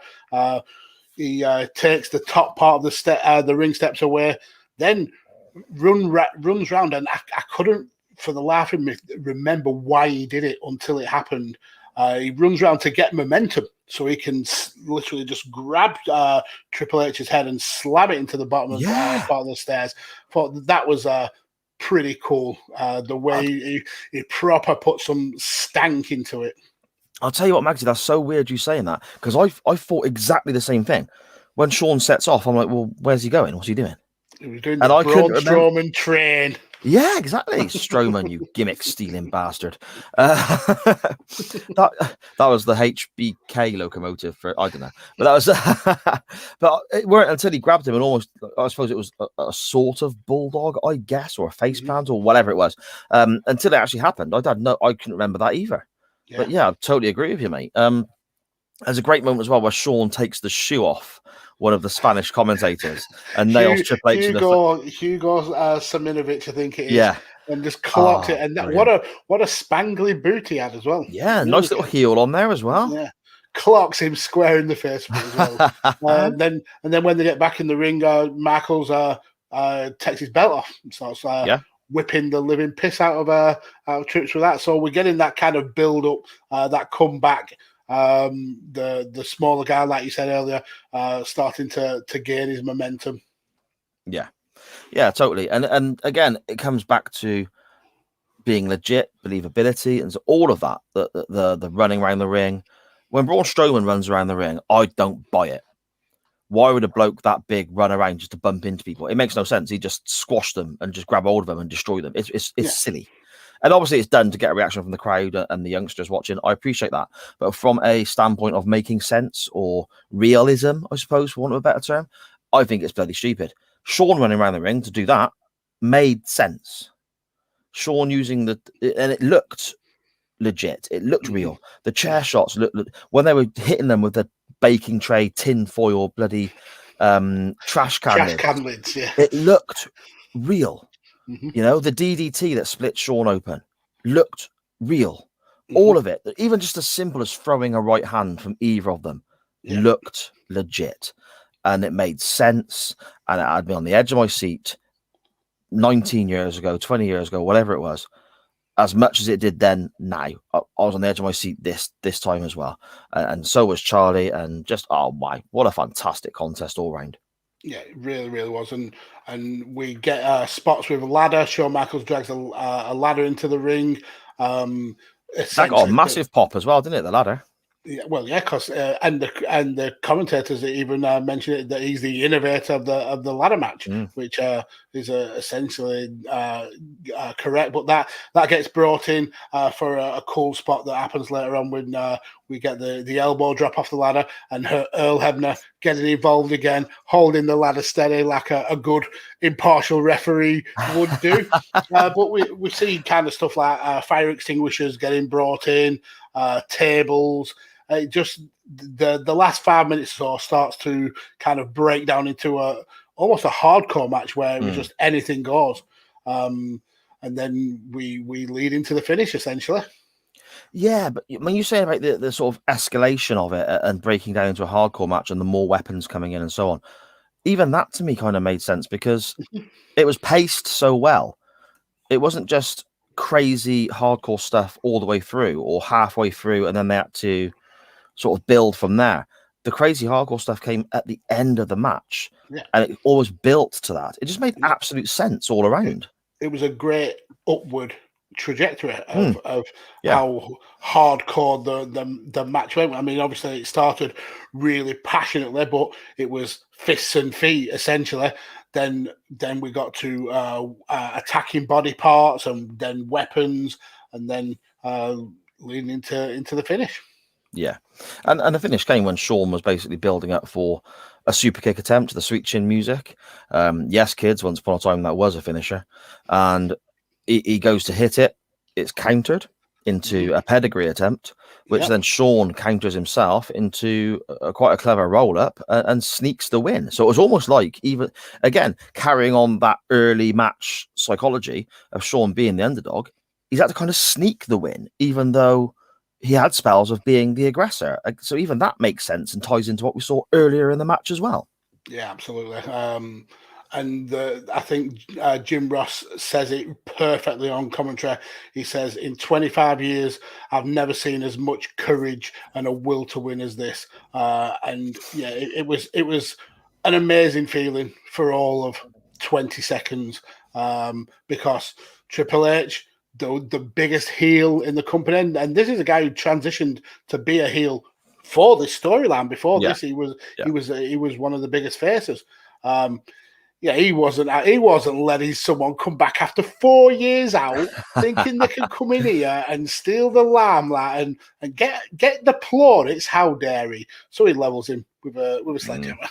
He takes the top part of the ring steps away, then runs round, and I couldn't for the life of me remember why he did it until it happened. he runs around to get momentum, so he can literally just grab Triple H's head and slam it into the bottom of part of the stairs. Thought that was pretty cool. The way he proper put some stank into it. I'll tell you what, Magsy, that's so weird you saying that, because I thought exactly the same thing. When Shawn sets off, I'm like, well, where's he going? What's he doing? He was doing the Braun Strowman train. Yeah, exactly. Strowman, you gimmick-stealing bastard. That was the HBK locomotive for, I don't know. But that was... but it weren't until he grabbed him and almost, I suppose it was a sort of bulldog, I guess, or a face plant or whatever it was. Until it actually happened. I couldn't remember that either. Yeah. But yeah, I totally agree with you, mate. There's a great moment as well where Shawn takes the shoe off one of the Spanish commentators and nails Triple H Hugo Saminovic, I think it is. Yeah. And just clocks it. And what a spangly boot he had as well. Yeah, really nice little heel on there as well. Yeah. Clocks him square in the face with it as well. and then when they get back in the ring, Michaels takes his belt off and starts whipping the living piss out of Trips with that. So we're getting that kind of build up, that comeback. The smaller guy, like you said earlier, starting to gain his momentum. Yeah, totally. And again, it comes back to being legit, believability, and so all of that. The running around the ring. When Braun Strowman runs around the ring, I don't buy it. Why would a bloke that big run around just to bump into people? It makes no sense. He just squashed them and just grab hold of them and destroy them. It's silly. And obviously it's done to get a reaction from the crowd and the youngsters watching. I appreciate that. But from a standpoint of making sense or realism, I suppose, for want of a better term, I think it's bloody stupid. Shawn running around the ring to do that made sense. Shawn using and it looked legit. It looked real. The chair shots looked when they were hitting them with the baking tray, tin foil, bloody trash can lids. Yeah. It looked real. You know, the DDT that split Shawn open looked real. All of it, even just as simple as throwing a right hand from either of them, looked legit. And it made sense. And it had me on the edge of my seat 19 years ago, 20 years ago, whatever it was. As much as it did then, now. I was on the edge of my seat this time as well. And so was Charlie. And just, oh my, what a fantastic contest all round. Yeah, it really, really was. And we get spots with a ladder. Shawn Michaels drags a ladder into the ring. That got a massive pop as well, didn't it, the ladder? Yeah, well, yeah, because and the commentators even mentioned it, that he's the innovator of the ladder match, which is essentially correct. But that gets brought in for a cool spot that happens later on when we get the elbow drop off the ladder and Earl Hebner getting involved again, holding the ladder steady like a good impartial referee would do. But we see kind of stuff like fire extinguishers getting brought in, tables. Just the last 5 minutes or so starts to kind of break down into almost a hardcore match where it was just anything goes, and then we lead into the finish essentially. Yeah, but when you say about the sort of escalation of it and breaking down into a hardcore match and the more weapons coming in and so on, even that to me kind of made sense because it was paced so well. It wasn't just crazy hardcore stuff all the way through or halfway through and then they had to sort of build from there. The crazy hardcore stuff came at the end of the match and it always built to that. It just made absolute sense all around. It was a great upward trajectory of how hardcore the match went. I mean, obviously it started really passionately, but it was fists and feet essentially. Then we got to attacking body parts and then weapons and then leading into the finish. Yeah, and the finish came when Shawn was basically building up for a super kick attempt to the Sweet Chin music. Yes, kids, once upon a time that was a finisher. And he goes to hit it. It's countered into a pedigree attempt, which then Shawn counters himself into quite a clever roll-up and sneaks the win. So it was almost like, even, again, carrying on that early match psychology of Shawn being the underdog, he's had to kind of sneak the win, even though he had spells of being the aggressor. So even that makes sense and ties into what we saw earlier in the match as well. Yeah, absolutely. And I think Jim Ross says it perfectly on commentary. He says, in 25 years, I've never seen as much courage and a will to win as this. And yeah, it was an amazing feeling for all of 20 seconds because Triple H, the biggest heel in the company, and this is a guy who transitioned to be a heel for this storyline. Before this, he was one of the biggest faces. He wasn't letting someone come back after 4 years out, thinking they can come in here and steal the limelight and get the plaudits. How dare he? So he levels him with a sledgehammer.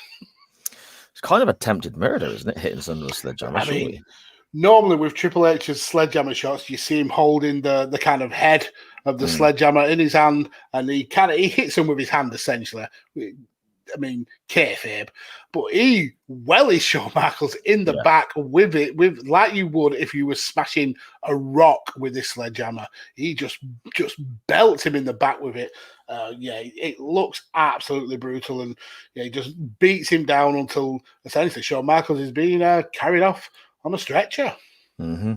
It's kind of attempted murder, isn't it? Hitting someone with a sledgehammer. I mean, normally with Triple H's sledgehammer shots, you see him holding the kind of head of the sledgehammer in his hand, and he hits him with his hand essentially. I mean, kayfabe, but he wellies Shawn Michaels in the back with like you would if you were smashing a rock with this sledgehammer. He just belts him in the back with it. It looks absolutely brutal, and he just beats him down until essentially Shawn Michaels is being carried off on a stretcher. Mm-hmm.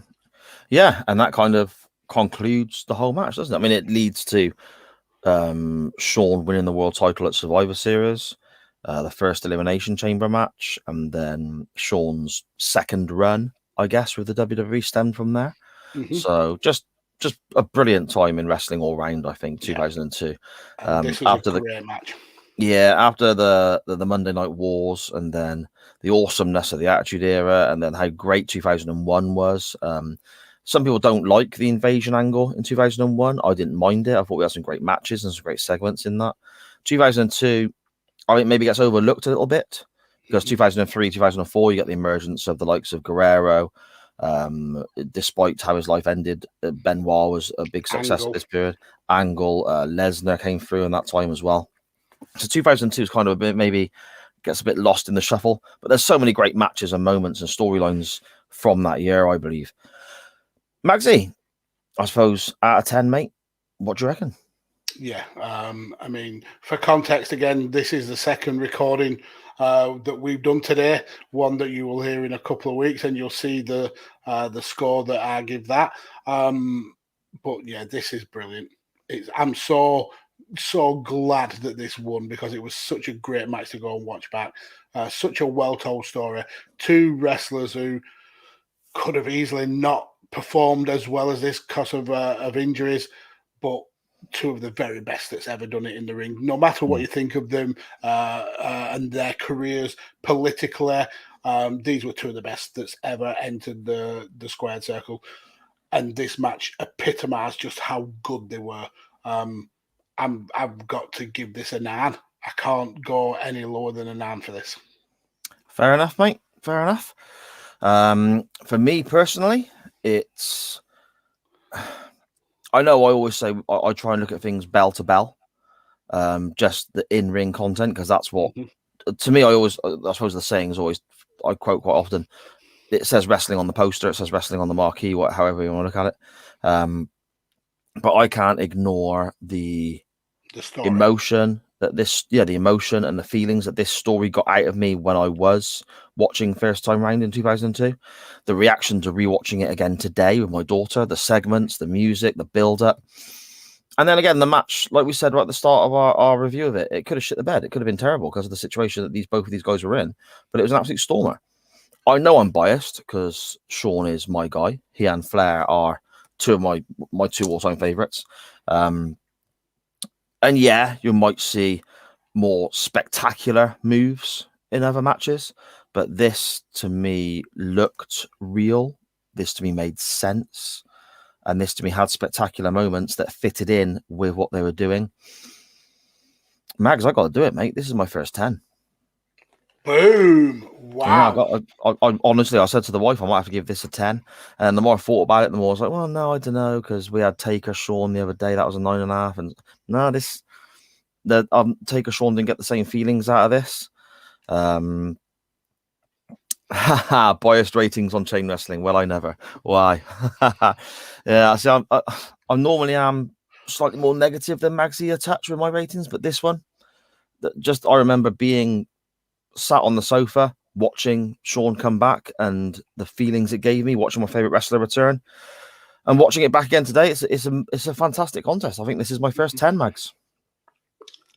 Yeah, and that kind of concludes the whole match, doesn't it? I mean, it leads to Shawn winning the world title at Survivor Series, the first Elimination Chamber match, and then Shawn's second run, I guess, with the WWE stemmed from there. Mm-hmm. So just a brilliant time in wrestling all round, I think, 2002. This was a great match. Yeah, after the Monday Night Wars, and then the awesomeness of the Attitude Era, and then how great 2001 was. Some people don't like the invasion angle in 2001. I didn't mind it. I thought we had some great matches and some great segments in that. 2002, I think maybe gets overlooked a little bit because 2003, 2004, you get the emergence of the likes of Guerrero. Despite how his life ended, Benoit was a big success at this period. Angle, Lesnar came through in that time as well. So 2002 is kind of a bit, maybe gets a bit lost in the shuffle, but there's so many great matches and moments and storylines from that year, I believe. Magsy, I suppose out of 10, mate, what do you reckon? Yeah, I mean, for context, again, this is the second recording that we've done today, one that you will hear in a couple of weeks, and you'll see the score that I give that. But yeah, this is brilliant. I'm so glad that this won because it was such a great match to go and watch back. Such a well-told story. Two wrestlers who could have easily not performed as well as this because of injuries, but two of the very best that's ever done it in the ring. No matter what you think of them and their careers politically, these were two of the best that's ever entered the squared circle. And this match epitomised just how good they were. I've got to give this a 9. I can't go any lower than a 9 for this. Fair enough, mate. Fair enough. For me personally, it's... I know I always say I try and look at things bell to bell, just the in-ring content, because that's what, to me, I suppose the saying is always, I quote quite often, it says wrestling on the poster, it says wrestling on the marquee, however you want to look at it. But I can't ignore the emotion that the emotion and the feelings that this story got out of me when I was watching first time round in 2002. The reaction to rewatching it again today with my daughter, the segments, the music, the build up. And then again, the match, like we said right at the start of our review of it, it could have shit the bed. It could have been terrible because of the situation that both of these guys were in, but it was an absolute stormer. I know I'm biased because Shawn is my guy. He and Flair are two of my two all-time favorites. And yeah, you might see more spectacular moves in other matches, but this to me looked real. This to me made sense. And this to me had spectacular moments that fitted in with what they were doing. Mags, I got to do it, mate. This is my first 10. Boom. Wow. Yeah, I honestly, I said to the wife, I might have to give this a 10. And the more I thought about it, the more I was like, well, no, I don't know, because we had Taker Shawn the other day. That was a 9.5. And no, Taker Shawn didn't get the same feelings out of this. Biased ratings on chain wrestling. Well, I never. Why? Yeah, see, I normally am slightly more negative than Magsy attached with my ratings, but this one, I remember being sat on the sofa watching Shawn come back and the feelings it gave me watching my favorite wrestler return and watching it back again today. It's a fantastic contest. I think this is my first 10, Mags.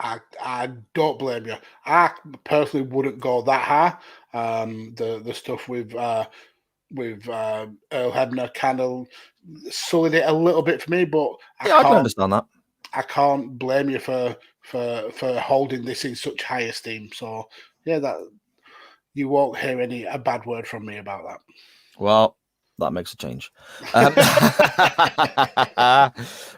I don't blame you. I personally wouldn't go that high. The stuff with Earl Hebner kind of sullied it a little bit for me, but I can understand that. I can't blame you for holding this in such high esteem. So yeah, that you won't hear a bad word from me about that. Well, that makes a change.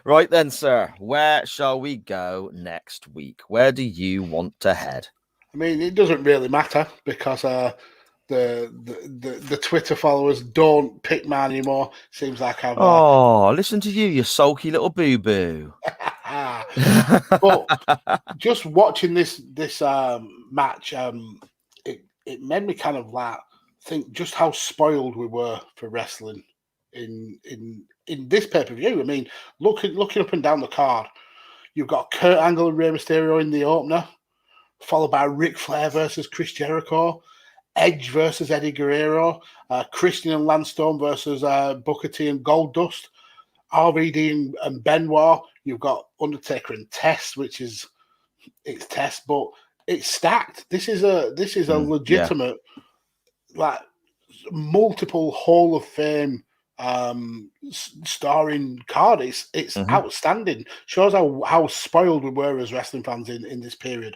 Right then, sir. Where shall we go next week? Where do you want to head? I mean, it doesn't really matter because the Twitter followers don't pick mine anymore. Seems like I've. Listen to you sulky little boo boo. But just watching this match, it made me kind of like think just how spoiled we were for wrestling in this pay-per-view. I mean, looking up and down the card, you've got Kurt Angle and Rey Mysterio in the opener, followed by Ric Flair versus Chris Jericho, Edge versus Eddie Guerrero, Christian and Lance Storm versus Booker T and Goldust, RVD and Benoit. You've got Undertaker and Test, which is it's Test, but it's stacked. This is a legitimate, like, multiple Hall of Fame starring card. It's outstanding. Shows how spoiled we were as wrestling fans in this period.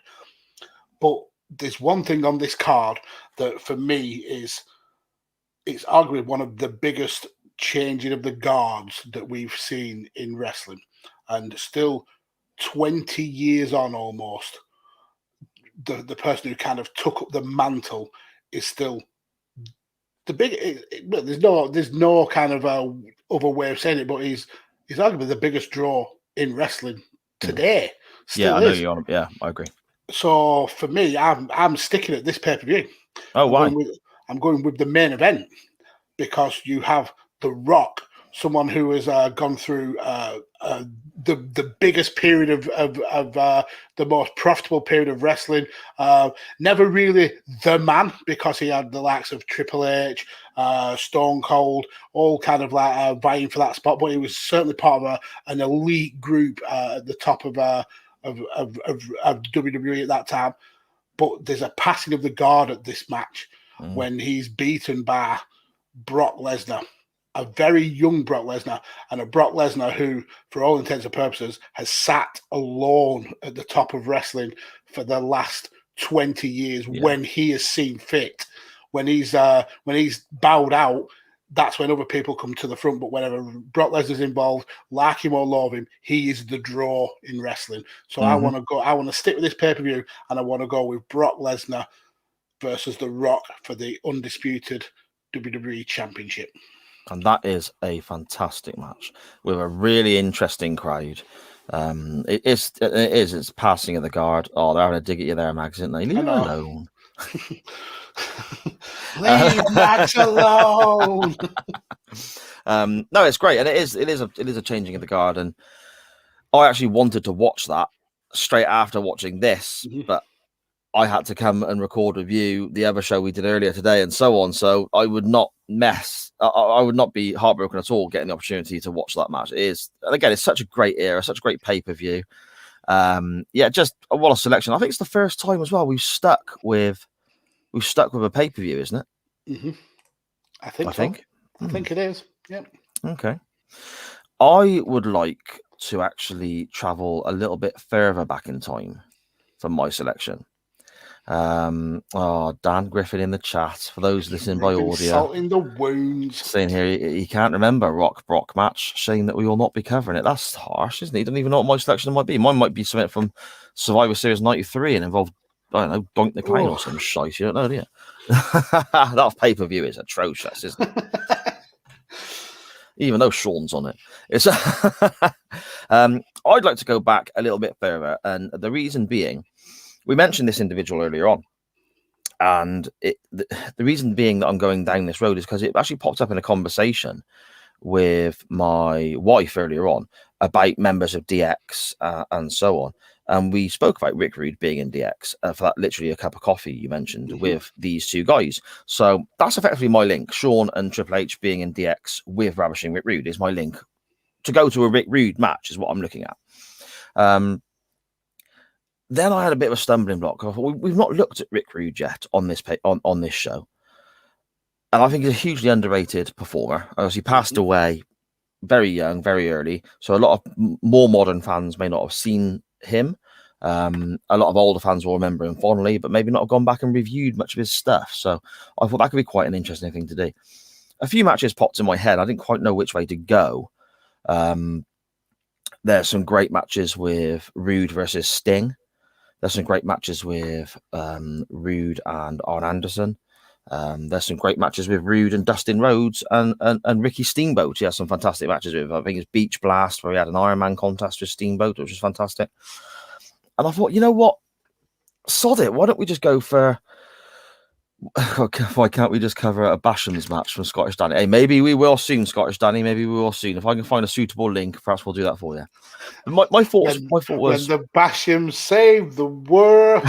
But there's one thing on this card that for me it's arguably one of the biggest changing of the guards that we've seen in wrestling, and still 20 years on almost, the person who kind of took up the mantle is still the big. There's no kind of other way of saying it, but he's arguably the biggest draw in wrestling today. Still I know you're on. Yeah, I agree. So for me, I'm sticking at this pay-per-view. Oh, why? I'm going with the main event because you have The Rock, someone who has gone through the biggest period of the most profitable period of wrestling. Never really the man, because he had the likes of Triple H, Stone Cold, all kind of like vying for that spot. But he was certainly part of an elite group at the top of WWE at that time. But there's a passing of the guard at this match when he's beaten by Brock Lesnar, a very young Brock Lesnar, and a Brock Lesnar who, for all intents and purposes, has sat alone at the top of wrestling for the last 20 years when he has seen fit. When he's bowed out, that's when other people come to the front. But whenever Brock Lesnar's involved, like him or love him, he is the draw in wrestling. So I want to stick with this pay-per-view, and I want to go with Brock Lesnar versus The Rock for the undisputed WWE Championship. And that is a fantastic match with a really interesting crowd. It's passing of the guard. Oh, they're having a dig at you there, Mags, aren't they? Leave it alone. Leave Max alone. No, it's great, and it is a changing of the guard. And I actually wanted to watch that straight after watching this, but I had to come and record with you the other show we did earlier today, and so on. So I would not I would not be heartbroken at all getting the opportunity to watch that match. It is, and again, it's such a great era, such a great pay-per-view. Just what a selection. I think it's the first time as well we've stuck with a pay-per-view, isn't it? I think it is. Yep. Okay. I would like to actually travel a little bit further back in time for my selection. Dan Griffin in the chat, for those listening by audio, salting the wounds, saying here he can't remember Rock Brock match, saying that we will not be covering it. That's harsh, isn't it? He doesn't even know what my selection might be. Mine might be something from Survivor Series 93 and involved, I don't know, Doink the Clown or some shite. You don't know, do you? That pay-per-view is atrocious, isn't it? Even though Shawn's on it. It's I'd like to go back a little bit further, and the reason being, we mentioned this individual earlier on, and the reason being that I'm going down this road is because it actually popped up in a conversation with my wife earlier on about members of DX and so on. And we spoke about Rick Rude being in DX for that literally a cup of coffee you mentioned with these two guys. So that's effectively my link. Shawn and Triple H being in DX with Ravishing Rick Rude is my link to go to a Rick Rude match is what I'm looking at. Then I had a bit of a stumbling block. I thought, we've not looked at Rick Rude yet on this on this show. And I think he's a hugely underrated performer. He passed away very young, very early. So a lot of more modern fans may not have seen him. A lot of older fans will remember him fondly, but maybe not have gone back and reviewed much of his stuff. So I thought that could be quite an interesting thing to do. A few matches popped in my head. I didn't quite know which way to go. There's some great matches with Rude versus Sting. There's some great matches with Rude and Arn Anderson. There's some great matches with Rude and Dustin Rhodes and Ricky Steamboat. He has some fantastic matches with. I think it's Beach Blast where he had an Iron Man contest with Steamboat, which was fantastic. And I thought, you know what? Sod it. Why don't we just go for... Why can't we just cover a Basham's match from Scottish Danny? Hey, maybe we will soon, Scottish Danny. Maybe we will soon. If I can find a suitable link, perhaps we'll do that for you. My thought was when the Basham saved the world.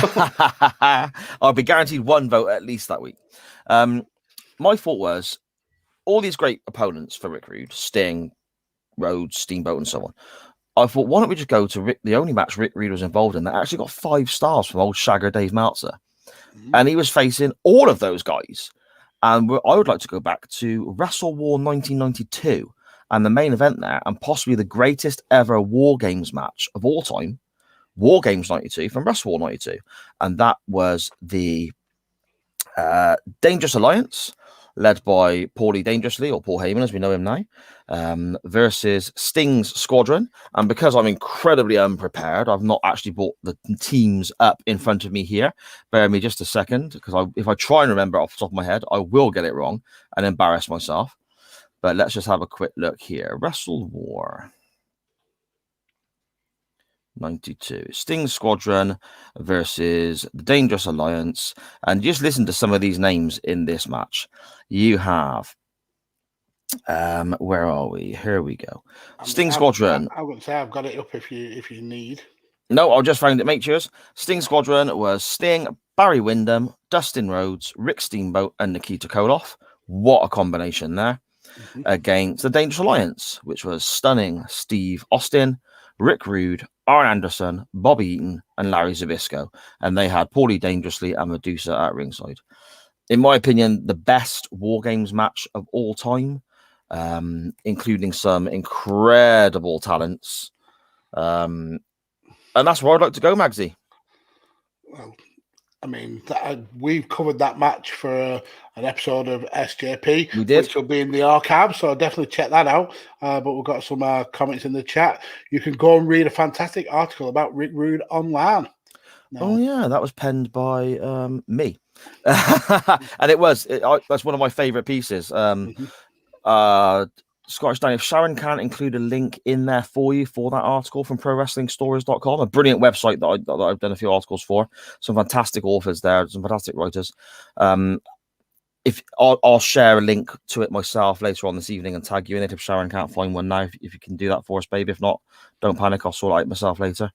I'll be guaranteed one vote at least that week. My thought was all these great opponents for Rick Rude, Sting, Rhodes, Steamboat, and so on. I thought, why don't we just go to the only match Rick Rude was involved in that actually got 5 stars from old Shagger Dave Meltzer. And he was facing all of those guys. And I would like to go back to Wrestle War 1992 and the main event there, and possibly the greatest ever War Games match of all time, War Games 92 from Wrestle War 92. And that was the Dangerous Alliance, led by Paulie Dangerously, or Paul Heyman as we know him now, versus Sting's Squadron. And because I'm incredibly unprepared, I've not actually brought the teams up in front of me here. Bear with me just a second, because if I try and remember off the top of my head, I will get it wrong and embarrass myself. But let's just have a quick look here. Wrestle War 92. Sting Squadron versus the Dangerous Alliance. And just listen to some of these names in this match. You have, where are we? Here we go. Sting Squadron. I would say I've got it up if you need. No, I just found it. Make sure. Sting Squadron was Sting, Barry Windham, Dustin Rhodes, Rick Steamboat, and Nikita Koloff. What a combination there. Against the Dangerous Alliance, which was Stunning Steve Austin, Rick Rude, Arn Anderson, Bobby Eaton, and Larry Zbyszko. And they had Paulie Dangerously and Medusa at ringside. In my opinion, the best War Games match of all time, including some incredible talents. And that's where I'd like to go, Magsy. Well, I mean, we've covered that match for an episode of SJP, we did, which will be in the archive, so definitely check that out. But we've got some comments in the chat. You can go and read a fantastic article about Rick Rude online. Oh, yeah, that was penned by me. And that's one of my favourite pieces. Scottish Danny, if Sharon can't include a link in there for you for that article from ProWrestlingStories.com, a brilliant website that I've done a few articles for, some fantastic authors there, some fantastic writers. If I'll share a link to it myself later on this evening and tag you in it if Sharon can't find one now. If you can do that for us, baby. If not, don't panic. I'll sort it out myself later.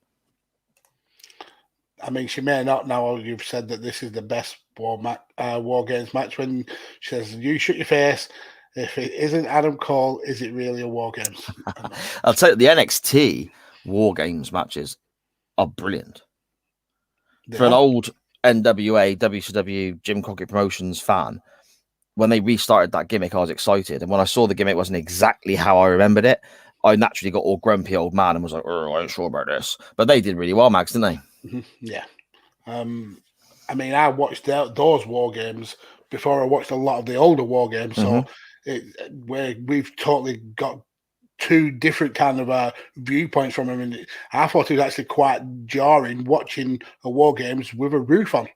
I mean, she may not know you've said that this is the best War Games match when she says, you shut your face. If it isn't Adam Cole, is it really a War Games? I'll tell you, the NXT War Games matches are brilliant. For an old NWA, WCW, Jim Crockett Promotions fan, when they restarted that gimmick, I was excited. And when I saw the gimmick wasn't exactly how I remembered it, I naturally got all grumpy old man and was like, oh, I ain't sure about this. But they did really well, Max, didn't they? Yeah. I mean, I watched those War Games before I watched a lot of the older War Games. So we've totally got two different kind of viewpoints from him. And I thought it was actually quite jarring watching a War Games with a roof on,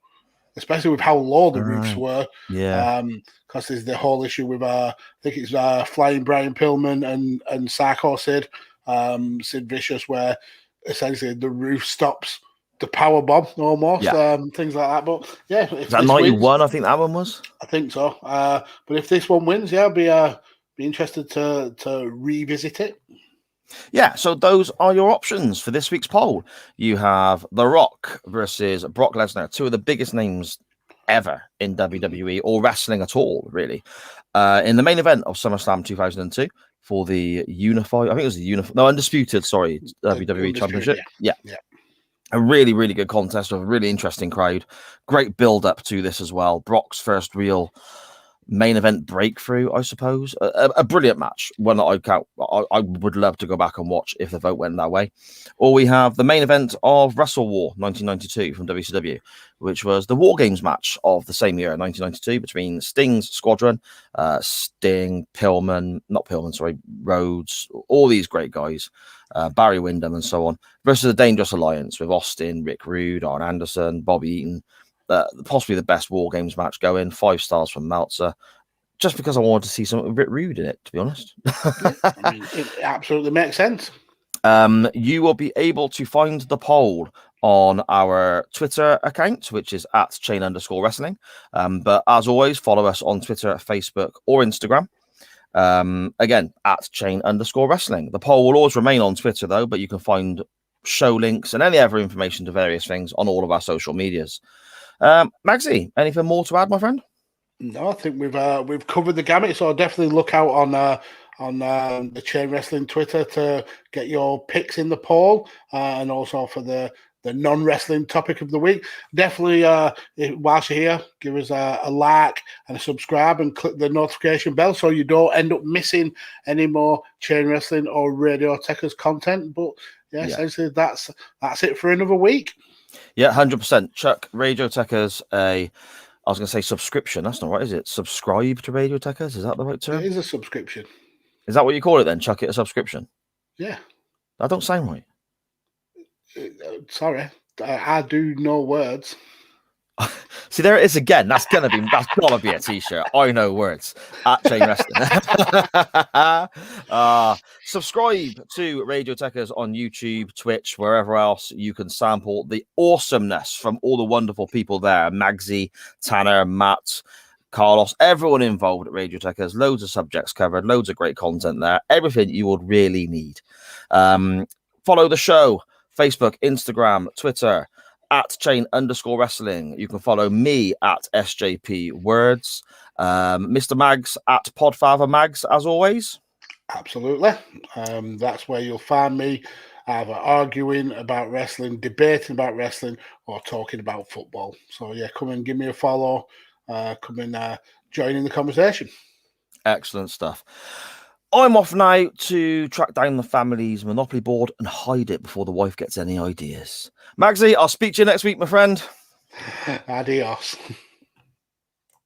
especially with how low the roofs were. Yeah. Because there's the whole issue with, I think it's Flying Brian Pillman and Psycho Sid Vicious, where essentially the roof stops the power bomb almost, things like that. But yeah, is that 91? I think that one was. I think so. But if this one wins, I'll be interested to revisit it. Yeah, so those are your options for this week's poll. You have The Rock versus Brock Lesnar, two of the biggest names ever in WWE or wrestling at all, really. In the main event of SummerSlam 2002 for the unified, I think it was the undisputed, WWE Championship. Yeah. A really, really good contest with a really interesting crowd. Great build up to this as well. Brock's first real main event breakthrough, I suppose. A brilliant match, one that I would love to go back and watch if the vote went that way. Or we have the main event of Wrestle War 1992 from WCW, which was the War Games match of the same year, 1992, between Sting's squadron, Sting, Rhodes, all these great guys, Barry Windham and so on, versus the Dangerous Alliance with Austin, Rick Rude, Arn Anderson, Bobby Eaton. Possibly the best War Games match going. 5 stars from Meltzer. Just because I wanted to see something a bit rude in it, to be honest. It absolutely makes sense. You will be able to find the poll on our Twitter account, which is at @chain_wrestling. But as always, follow us on Twitter, Facebook, or Instagram. Again, at @chain_wrestling. The poll will always remain on Twitter, though, but you can find show links and any other information to various things on all of our social medias. Magsy, anything more to add, my friend? No, I think we've covered the gamut. So definitely look out on the Chain Wrestling Twitter to get your picks in the poll, and also for the non-wrestling topic of the week. Definitely, whilst you're here, give us a like and a subscribe and click the notification bell so you don't end up missing any more Chain Wrestling or Radio Tekkers content. But yeah, essentially that's it for another week. Yeah, 100%. Chuck Radio Tekkers I was going to say subscription. That's not right, is it? Subscribe to Radio Tekkers. Is that the right term? It is a subscription. Is that what you call it then? Chuck it a subscription? Yeah. That don't sound right. Sorry, I do no words. See, there it is again. That's gotta be a t-shirt. I know words at Chain Wrestling. Subscribe to Radio Tekkers on YouTube, Twitch, wherever else you can sample the awesomeness from all the wonderful people there. Magsy, Tanner, Matt, Carlos, everyone involved at Radio Tekkers. Loads of subjects covered, loads of great content there. Everything you would really need. Follow the show. Facebook, Instagram, Twitter, at @chain_wrestling. You can follow me at SJP Words. Mr. Mags at Podfather Mags, as always. Absolutely. That's where you'll find me either arguing about wrestling, debating about wrestling, or talking about football. So yeah, come and give me a follow. Come and join in the conversation. Excellent stuff. I'm off now to track down the family's Monopoly board and hide it before the wife gets any ideas. Magsy, I'll speak to you next week, my friend. Adios.